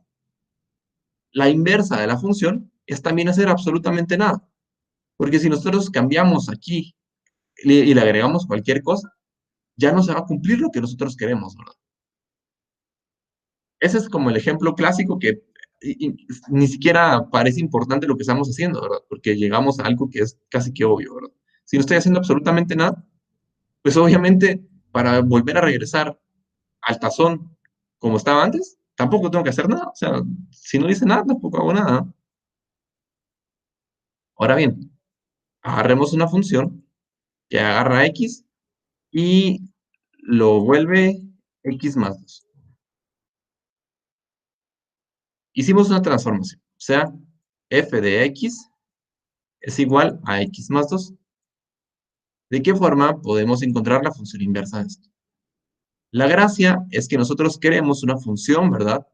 la inversa de la función es también hacer absolutamente nada. Porque si nosotros cambiamos aquí y le agregamos cualquier cosa, ya no se va a cumplir lo que nosotros queremos, ¿verdad? Ese es como el ejemplo clásico que ni siquiera parece importante lo que estamos haciendo, ¿verdad? Porque llegamos a algo que es casi que obvio, ¿verdad? Si no estoy haciendo absolutamente nada, pues obviamente para volver a regresar al tazón como estaba antes, tampoco tengo que hacer nada. O sea, si no hice nada, tampoco hago nada. Ahora bien, agarremos una función que agarra x y lo vuelve x más 2. Hicimos una transformación. O sea, f de x es igual a x más 2. ¿De qué forma podemos encontrar la función inversa de esto? La gracia es que nosotros queremos una función, ¿verdad?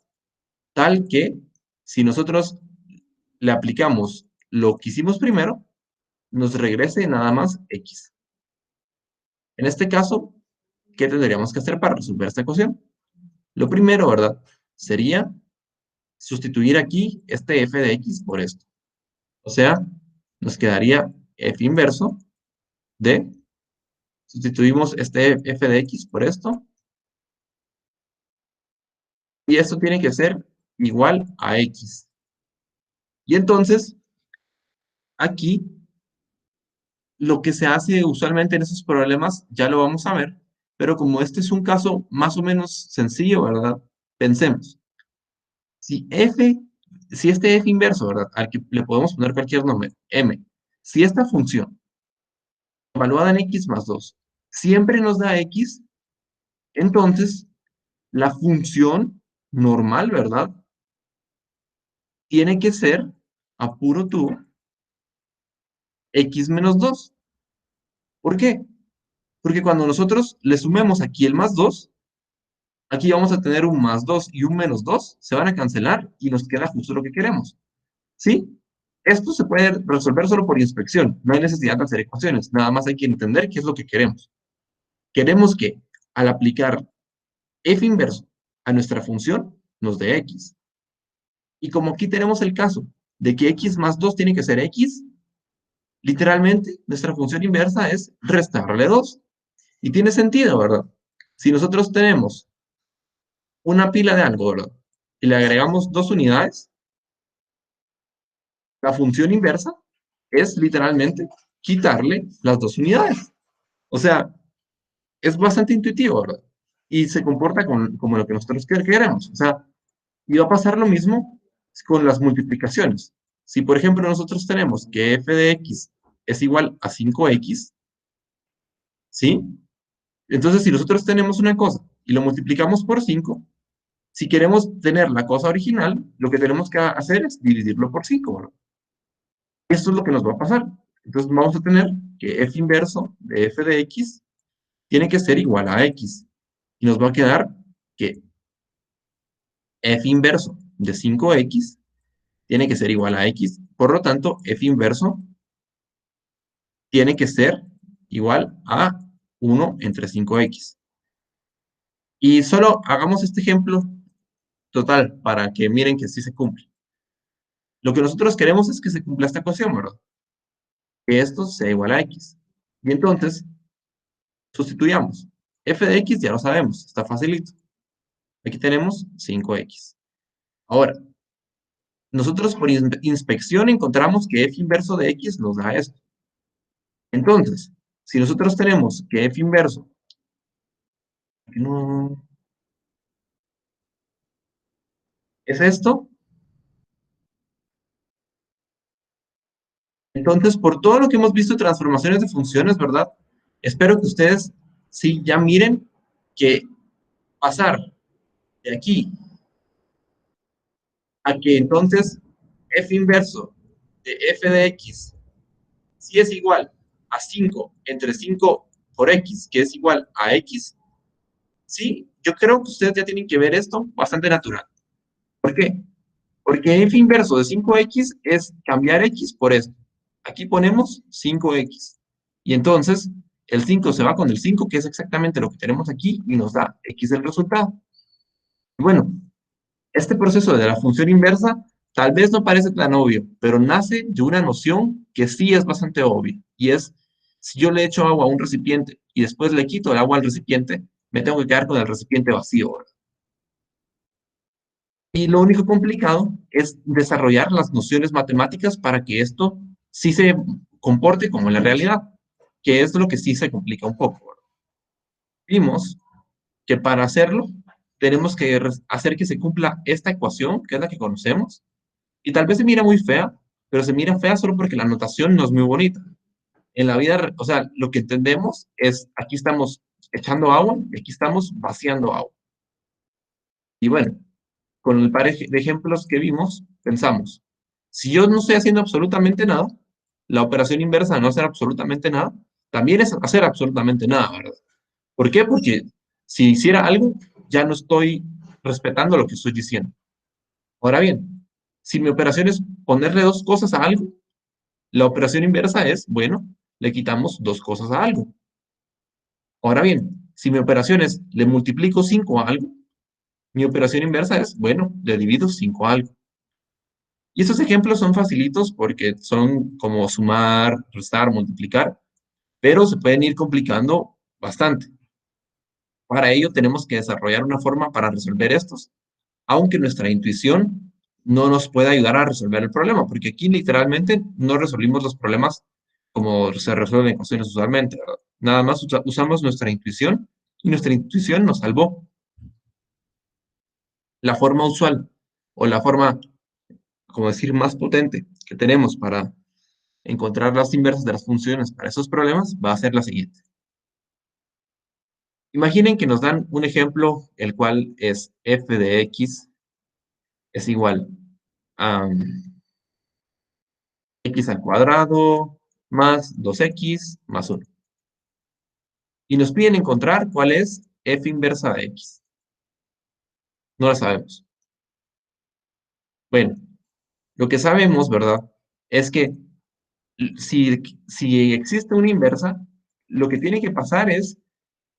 Tal que si nosotros le aplicamos lo que hicimos primero, nos regrese nada más x. En este caso, ¿qué tendríamos que hacer para resolver esta ecuación? Lo primero, ¿verdad? Sería sustituir aquí este f de x por esto. O sea, nos quedaría f inverso de, sustituimos este f de x por esto, y esto tiene que ser igual a x. Y entonces, aquí, lo que se hace usualmente en esos problemas, ya lo vamos a ver, pero como este es un caso más o menos sencillo, ¿verdad? Pensemos, si f, si este f inverso, ¿verdad? Al que le podemos poner cualquier nombre, m, si esta función, evaluada en x más 2, siempre nos da x, entonces la función normal, ¿verdad? Tiene que ser, a puro tubo, x menos 2. ¿Por qué? Porque cuando nosotros le sumemos aquí el más 2, aquí vamos a tener un más 2 y un menos 2, se van a cancelar y nos queda justo lo que queremos. ¿Sí? Esto se puede resolver solo por inspección, no hay necesidad de hacer ecuaciones, nada más hay que entender qué es lo que queremos. Queremos que al aplicar f inverso a nuestra función, nos dé x. Y como aquí tenemos el caso de que x más 2 tiene que ser x, literalmente nuestra función inversa es restarle 2. Y tiene sentido, ¿verdad? Si nosotros tenemos una pila de algo, ¿verdad? Y le agregamos 2 unidades, la función inversa es literalmente quitarle las 2 unidades. O sea, es bastante intuitivo, ¿verdad? Y se comporta como lo que nosotros queremos. O sea, y va a pasar lo mismo con las multiplicaciones. Si, por ejemplo, nosotros tenemos que f de x es igual a 5x, ¿sí? Entonces, si nosotros tenemos una cosa y lo multiplicamos por 5, si queremos tener la cosa original, lo que tenemos que hacer es dividirlo por 5, ¿verdad? Esto es lo que nos va a pasar. Entonces vamos a tener que f inverso de f de x tiene que ser igual a x. Y nos va a quedar que f inverso de 5x tiene que ser igual a x. Por lo tanto, f inverso tiene que ser igual a 1 entre 5x. Y solo hagamos este ejemplo total para que miren que sí se cumple. Lo que nosotros queremos es que se cumpla esta ecuación, ¿verdad? Que esto sea igual a x. Y entonces, sustituyamos. F de x ya lo sabemos, está facilito. Aquí tenemos 5x. Ahora, nosotros por inspección encontramos que f inverso de x nos da esto. Entonces, si nosotros tenemos que f inverso no, es esto, entonces por todo lo que hemos visto de transformaciones de funciones, ¿verdad? Espero que ustedes sí ya miren que pasar de aquí a que entonces f inverso de f de x si es igual a 5 entre 5 por x, que es igual a x, sí, yo creo que ustedes ya tienen que ver esto bastante natural. ¿Por qué? Porque f inverso de 5x es cambiar x por esto. Aquí ponemos 5x. Y entonces el 5 se va con el 5, que es exactamente lo que tenemos aquí, y nos da x el resultado. Bueno, este proceso de la función inversa tal vez no parece tan obvio, pero nace de una noción que sí es bastante obvia, y es, si yo le echo agua a un recipiente y después le quito el agua al recipiente, me tengo que quedar con el recipiente vacío, ¿verdad? Y lo único complicado es desarrollar las nociones matemáticas para que esto sí se comporte como en la realidad, que es lo que sí se complica un poco, ¿verdad? Vimos que para hacerlo tenemos que hacer que se cumpla esta ecuación, que es la que conocemos, y tal vez se mira muy fea, pero se mira fea solo porque la notación no es muy bonita. En la vida, o sea, lo que entendemos es, aquí estamos echando agua y aquí estamos vaciando agua. Y bueno, con el par de ejemplos que vimos, pensamos, si yo no estoy haciendo absolutamente nada, la operación inversa de no hacer absolutamente nada, también es hacer absolutamente nada, ¿verdad? ¿Por qué? Porque si hiciera algo, ya no estoy respetando lo que estoy diciendo. Ahora bien, si mi operación es ponerle dos cosas a algo, la operación inversa es, bueno, le quitamos dos cosas a algo. Ahora bien, si mi operación es le multiplico 5 a algo, mi operación inversa es, bueno, le divido 5 a algo. Y estos ejemplos son facilitos porque son como sumar, restar, multiplicar, pero se pueden ir complicando bastante. Para ello tenemos que desarrollar una forma para resolver estos, aunque nuestra intuición no nos pueda ayudar a resolver el problema, porque aquí literalmente no resolvimos los problemas como se resuelven ecuaciones usualmente, ¿verdad? Nada más usamos nuestra intuición y nuestra intuición nos salvó. La forma usual o la forma, como decir, más potente que tenemos para encontrar las inversas de las funciones para esos problemas va a ser la siguiente. Imaginen que nos dan un ejemplo, el cual es f de x es igual a x al cuadrado más 2x más 1. Y nos piden encontrar cuál es f inversa de x. No la sabemos. Bueno, lo que sabemos, ¿verdad? Es que si existe una inversa, lo que tiene que pasar es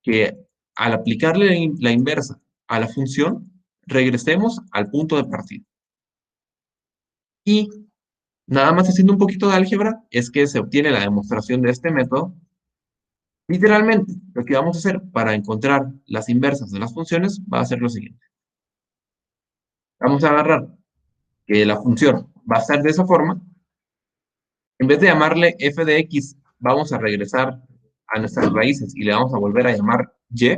que al aplicarle la inversa a la función, regresemos al punto de partida. Y nada más haciendo un poquito de álgebra, es que se obtiene la demostración de este método. Literalmente, lo que vamos a hacer para encontrar las inversas de las funciones va a ser lo siguiente. Vamos a agarrar que la función va a ser de esa forma. En vez de llamarle f de x, vamos a regresar a nuestras raíces y le vamos a volver a llamar y,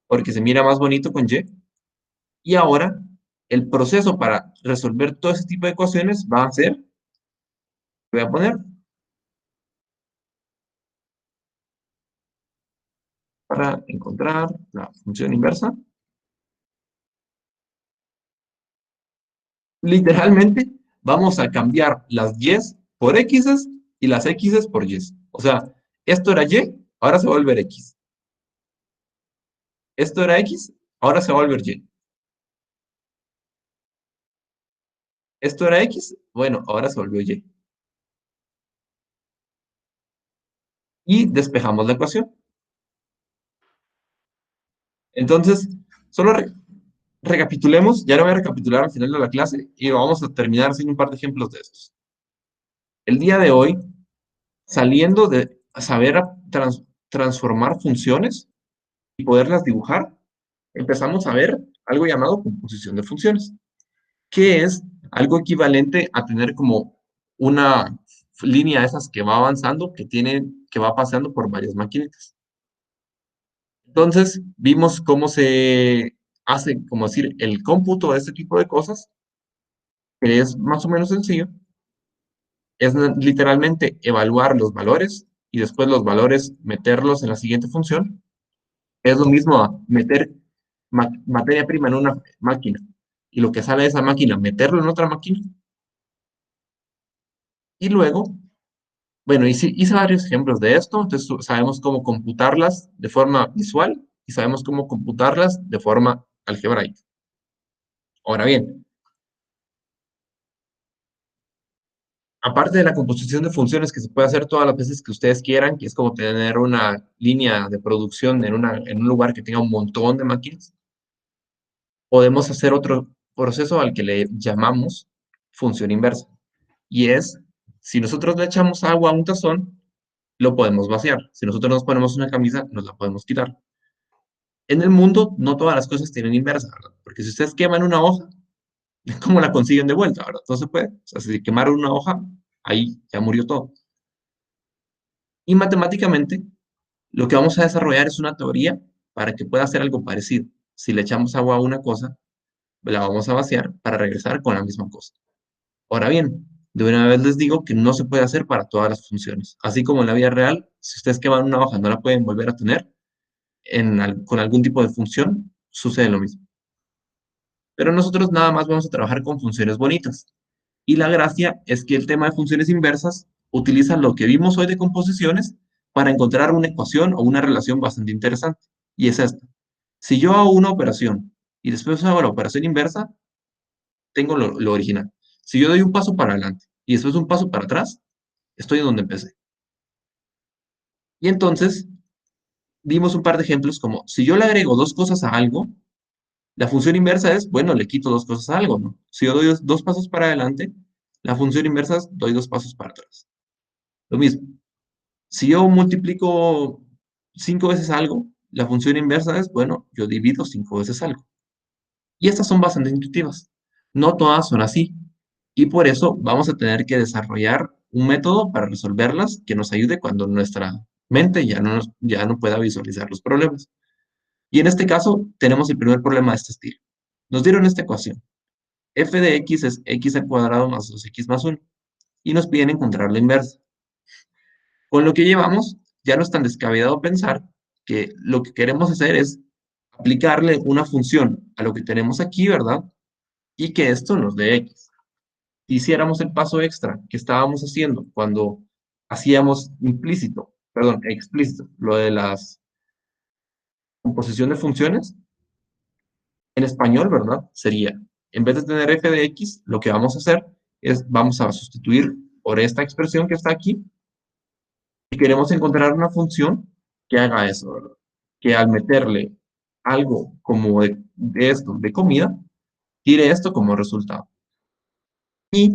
porque se mira más bonito con y. Y ahora, el proceso para resolver todo ese tipo de ecuaciones va a ser, voy a poner, para encontrar la función inversa. Literalmente, vamos a cambiar las y's por x's y las x's por y's. O sea, esto era y, ahora se va a volver x. Esto era x, ahora se va a volver y. Esto era x, bueno, ahora se volvió y. Y despejamos la ecuación. Entonces, solo recapitulemos, ya lo voy a recapitular al final de la clase y vamos a terminar haciendo un par de ejemplos de estos. El día de hoy, saliendo de saber transformar funciones y poderlas dibujar, empezamos a ver algo llamado composición de funciones, que es algo equivalente a tener como una línea de esas que va avanzando, que va pasando por varias maquinitas. Entonces, vimos cómo se hace, como decir, el cómputo de este tipo de cosas, que es más o menos sencillo. Es literalmente evaluar los valores y después los valores meterlos en la siguiente función. Es lo mismo a meter materia prima en una máquina y lo que sale de esa máquina, meterlo en otra máquina. Y luego, bueno, hice varios ejemplos de esto, entonces sabemos cómo computarlas de forma visual y sabemos cómo computarlas de forma algebraica. Ahora bien, aparte de la composición de funciones que se puede hacer todas las veces que ustedes quieran, que es como tener una línea de producción en un lugar que tenga un montón de máquinas, podemos hacer otro proceso al que le llamamos función inversa. Y es, si nosotros le echamos agua a un tazón, lo podemos vaciar. Si nosotros nos ponemos una camisa, nos la podemos quitar. En el mundo, no todas las cosas tienen inversa, ¿verdad? Porque si ustedes queman una hoja, ¿cómo la consiguen de vuelta, verdad? No se puede. O sea, si quemaron una hoja, ahí ya murió todo. Y matemáticamente, lo que vamos a desarrollar es una teoría para que pueda hacer algo parecido. Si le echamos agua a una cosa, la vamos a vaciar para regresar con la misma cosa. Ahora bien, de una vez les digo que no se puede hacer para todas las funciones. Así como en la vida real, si ustedes queman una hoja no la pueden volver a tener, con algún tipo de función sucede lo mismo. Pero nosotros nada más vamos a trabajar con funciones bonitas. Y la gracia es que el tema de funciones inversas utiliza lo que vimos hoy de composiciones para encontrar una ecuación o una relación bastante interesante. Y es esta. Si yo hago una operación y después hago la operación inversa, tengo lo original. Si yo doy un paso para adelante y después un paso para atrás, estoy en donde empecé. Y entonces, dimos un par de ejemplos como, si yo le agrego dos cosas a algo, la función inversa es, bueno, le quito dos cosas a algo, ¿no? Si yo doy dos pasos para adelante, la función inversa es, doy dos pasos para atrás. Lo mismo. Si yo multiplico 5 veces algo, la función inversa es, bueno, yo divido 5 veces algo. Y estas son bastante intuitivas. No todas son así. Y por eso vamos a tener que desarrollar un método para resolverlas que nos ayude cuando nuestra mente ya no pueda visualizar los problemas. Y en este caso, tenemos el primer problema de este estilo. Nos dieron esta ecuación. F de x es x al cuadrado más 2x más 1. Y nos piden encontrar la inversa. Con lo que llevamos, ya no es tan descabellado pensar que lo que queremos hacer es aplicarle una función a lo que tenemos aquí, ¿verdad? Y que esto nos dé x. Si hiciéramos el paso extra que estábamos haciendo cuando hacíamos explícito, lo de las composición de funciones, en español, ¿verdad? Sería, en vez de tener f de x, lo que vamos a hacer es, vamos a sustituir por esta expresión que está aquí y queremos encontrar una función que haga eso, ¿verdad? Que al meterle algo como de esto, de comida, tire esto como resultado. Y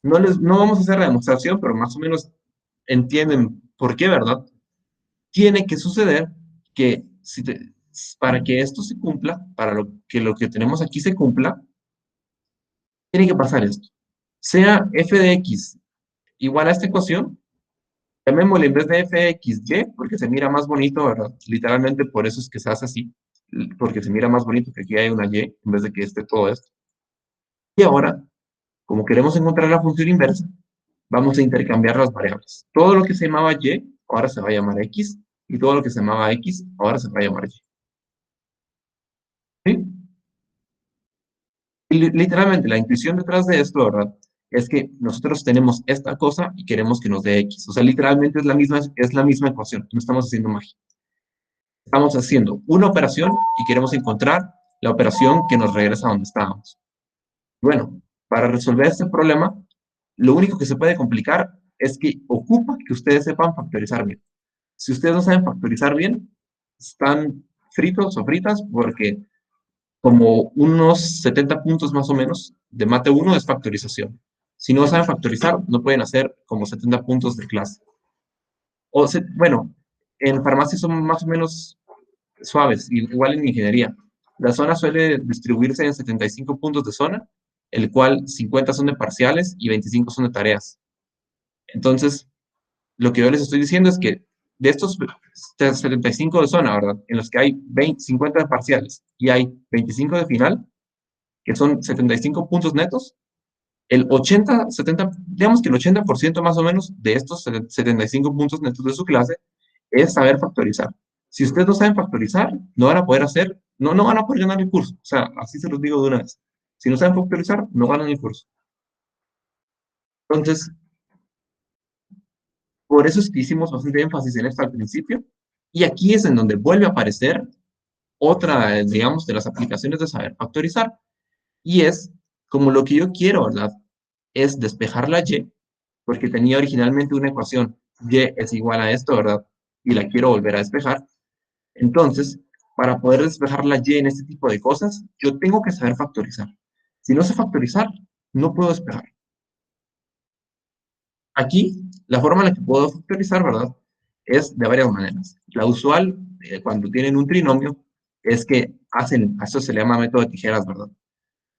no vamos a hacer la demostración, pero más o menos entienden por qué, ¿verdad? Tiene que suceder que para que esto se cumpla, para lo que tenemos aquí se cumpla, tiene que pasar esto. Sea f de x igual a esta ecuación, llamémosle en vez de f de x y, porque se mira más bonito, ¿verdad? Literalmente por eso es que se hace así, porque se mira más bonito que aquí hay una y en vez de que esté todo esto. Y ahora, como queremos encontrar la función inversa, vamos a intercambiar las variables. Todo lo que se llamaba y, ahora se va a llamar x, y todo lo que se llamaba x, ahora se va a llamar y. ¿Sí? Y literalmente, la intuición detrás de esto, ¿verdad? Es que nosotros tenemos esta cosa y queremos que nos dé x. O sea, literalmente es la misma ecuación. No estamos haciendo magia. Estamos haciendo una operación y queremos encontrar la operación que nos regresa a donde estábamos. Bueno, para resolver este problema, lo único que se puede complicar es que ocupa que ustedes sepan factorizar bien. Si ustedes no saben factorizar bien, están fritos o fritas porque como unos 70 puntos más o menos de mate 1 es factorización. Si no saben factorizar, no pueden hacer como 70 puntos de clase. Bueno, en farmacia son más o menos suaves, igual en ingeniería. La zona suele distribuirse en 75 puntos de zona, el cual 50 son de parciales y 25 son de tareas. Entonces, lo que yo les estoy diciendo es que de estos 75 de zona, ¿verdad? En los que hay 50 de parciales y hay 25 de final, que son 75 puntos netos, el 80, 70, digamos que el 80% más o menos de estos 75 puntos netos de su clase es saber factorizar. Si ustedes no saben factorizar, no van a poder hacer, no van a poder ganar el curso. O sea, así se los digo de una vez. Si no saben factorizar, no ganan el curso. Entonces, por eso es que hicimos bastante énfasis en esto al principio. Y aquí es en donde vuelve a aparecer otra, digamos, de las aplicaciones de saber factorizar. Y es como lo que yo quiero, ¿verdad? Es despejar la y, porque tenía originalmente una ecuación, y es igual a esto, ¿verdad? Y la quiero volver a despejar. Entonces, para poder despejar la y en este tipo de cosas, yo tengo que saber factorizar. Si no sé factorizar, no puedo despejar. Aquí, la forma en la que puedo factorizar, ¿verdad? Es de varias maneras. La usual, cuando tienen un trinomio, es que a eso se le llama método de tijeras, ¿verdad?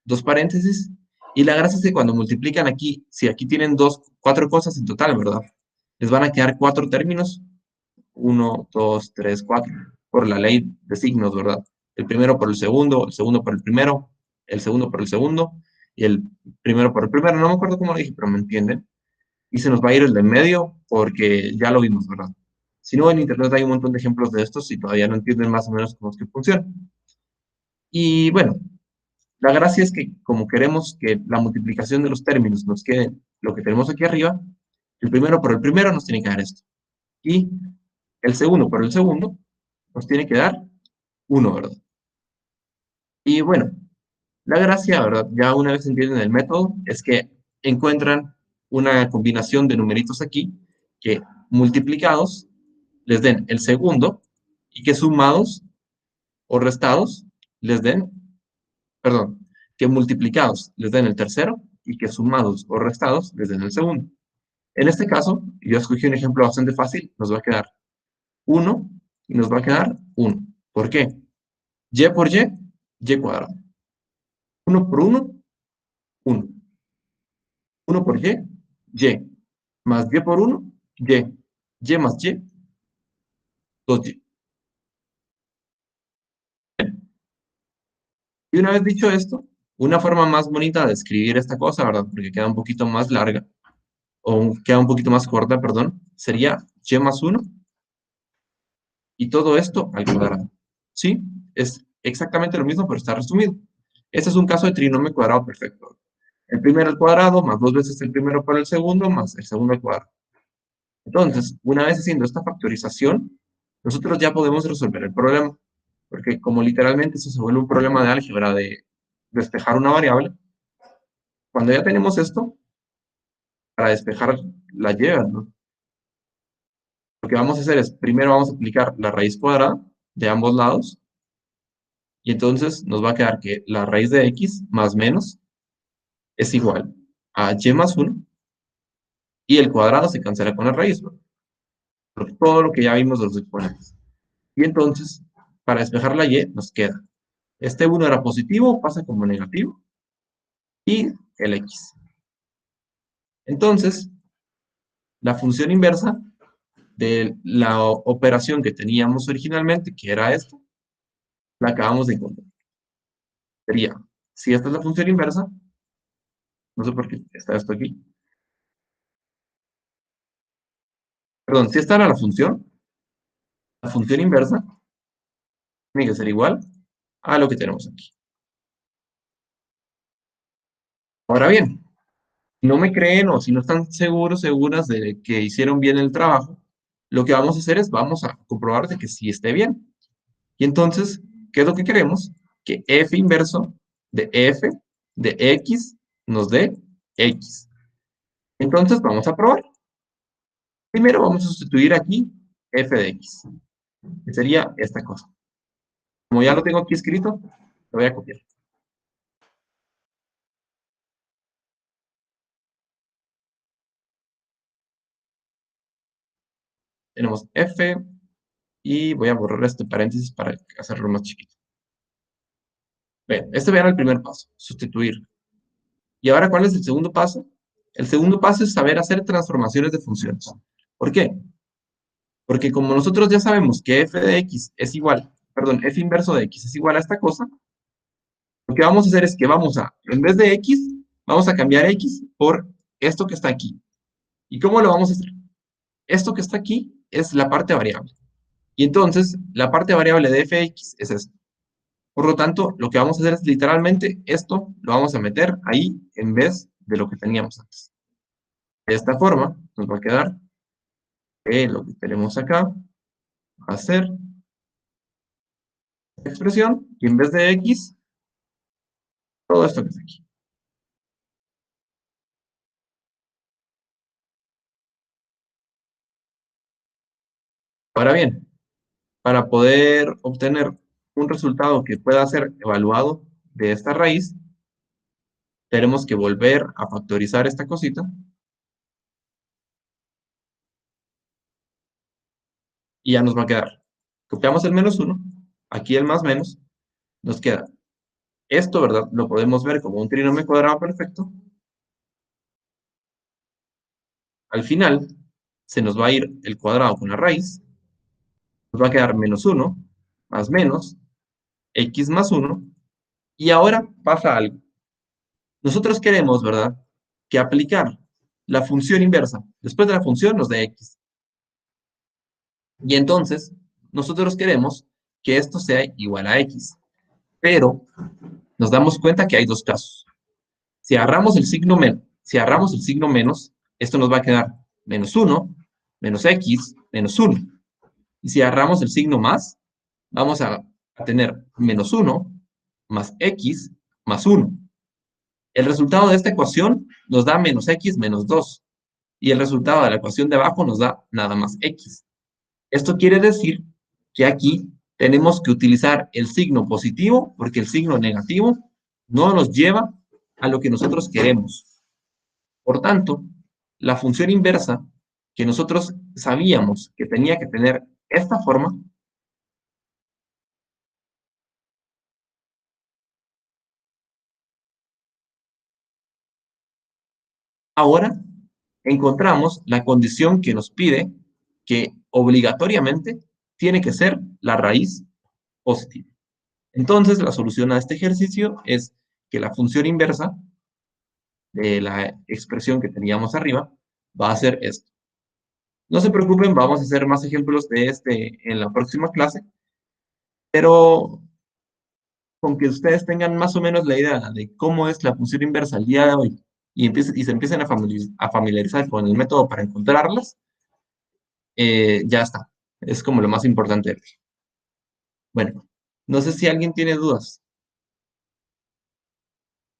Dos paréntesis, y la gracia es que cuando multiplican aquí, si aquí tienen cuatro cosas en total, ¿verdad? Les van a quedar cuatro términos, uno, dos, tres, cuatro, por la ley de signos, ¿verdad? El primero por el segundo por el primero, el segundo por el segundo, y el primero por el primero, no me acuerdo cómo lo dije, pero me entienden. Y se nos va a ir el de en medio porque ya lo vimos, ¿verdad? Si no, en internet hay un montón de ejemplos de estos y todavía no entienden más o menos cómo es que funciona. Y bueno, la gracia es que como queremos que la multiplicación de los términos nos quede lo que tenemos aquí arriba, El primero por el primero nos tiene que dar esto. Y el segundo por el segundo nos tiene que dar 1, ¿verdad? Y bueno, la gracia, ¿verdad? Ya una vez entienden el método, es que encuentran una combinación de numeritos aquí que multiplicados les den el segundo y que sumados o restados les den, perdón, que multiplicados les den el tercero y que sumados o restados les den el segundo. En este caso, yo escogí un ejemplo bastante fácil, nos va a quedar 1 y nos va a quedar 1. ¿Por qué? Y por y cuadrado. 1 por 1, 1. 1 por y. Más y por 1, y. Y más y, 2y. Y una vez dicho esto, una forma más bonita de escribir esta cosa, ¿verdad? Porque queda un poquito más larga, o queda un poquito más corta, perdón, sería y más 1 y todo esto al cuadrado. ¿Sí? Es exactamente lo mismo, pero está resumido. Este es un caso de trinomio cuadrado perfecto. El primero al cuadrado, más 2 veces el primero por el segundo, más el segundo al cuadrado. Entonces, una vez haciendo esta factorización, nosotros ya podemos resolver el problema. Porque como literalmente eso se vuelve un problema de álgebra de despejar una variable, cuando ya tenemos esto, para despejar la y, ¿no? Lo que vamos a hacer es, primero vamos a aplicar la raíz cuadrada de ambos lados, y entonces nos va a quedar que la raíz de x más menos es igual a y más 1, y el cuadrado se cancela con la raíz, ¿no? Por todo lo que ya vimos de los exponentes. Y entonces, para despejar la y, nos queda, este 1 era positivo, pasa como negativo, y el x. Entonces, la función inversa de la operación que teníamos originalmente, que era esta, la acabamos de encontrar. Sería, si esta es la función inversa, no sé por qué está esto aquí. Perdón, si esta era la función inversa tiene que ser igual a lo que tenemos aquí. Ahora bien, si no me creen o si no están seguros, seguras de que hicieron bien el trabajo, lo que vamos a hacer es, vamos a comprobar de que sí esté bien. Y entonces, ¿qué es lo que queremos? Que f inverso de f de x nos dé x. Entonces, vamos a probar. Primero vamos a sustituir aquí f de x, que sería esta cosa. Como ya lo tengo aquí escrito, lo voy a copiar. Tenemos f y voy a borrar este paréntesis para hacerlo más chiquito. Bien, este era el primer paso, sustituir. ¿Y ahora cuál es el segundo paso? El segundo paso es saber hacer transformaciones de funciones. ¿Por qué? Porque como nosotros ya sabemos que f de x es igual, perdón, f inverso de x es igual a esta cosa, lo que vamos a hacer es que vamos a, en vez de x, vamos a cambiar x por esto que está aquí. ¿Y cómo lo vamos a hacer? Esto que está aquí es la parte variable. Y entonces, la parte variable de fx es esto. Por lo tanto, lo que vamos a hacer es literalmente esto lo vamos a meter ahí en vez de lo que teníamos antes. De esta forma, nos va a quedar que lo que tenemos acá va a ser esta expresión y en vez de x, todo esto que está aquí. Ahora bien, para poder obtener un resultado que pueda ser evaluado de esta raíz, tenemos que volver a factorizar esta cosita y ya nos va a quedar. Copiamos el menos 1, aquí el más menos, nos queda. Esto, ¿verdad? Lo podemos ver como un trinomio cuadrado perfecto. Al final, se nos va a ir el cuadrado con la raíz, nos va a quedar menos 1, más menos, x más 1, y ahora pasa algo. Nosotros queremos, ¿verdad?, que aplicar la función inversa después de la función nos dé x. Y entonces, nosotros queremos que esto sea igual a x. Pero nos damos cuenta que hay dos casos. Si agarramos el signo menos, esto nos va a quedar menos 1, menos x, menos 1. Y si agarramos el signo más, vamos a tener menos 1 más x más 1. El resultado de esta ecuación nos da menos x menos 2. Y el resultado de la ecuación de abajo nos da nada más x. Esto quiere decir que aquí tenemos que utilizar el signo positivo porque el signo negativo no nos lleva a lo que nosotros queremos. Por tanto, la función inversa que nosotros sabíamos que tenía que tener esta forma, ahora encontramos la condición que nos pide que obligatoriamente tiene que ser la raíz positiva. Entonces, la solución a este ejercicio es que la función inversa de la expresión que teníamos arriba va a ser esto. No se preocupen, vamos a hacer más ejemplos de este en la próxima clase, pero con que ustedes tengan más o menos la idea de cómo es la función inversa al día de hoy y se empiecen a familiarizar con el método para encontrarlas, ya está. Es como lo más importante. Bueno, no sé si alguien tiene dudas.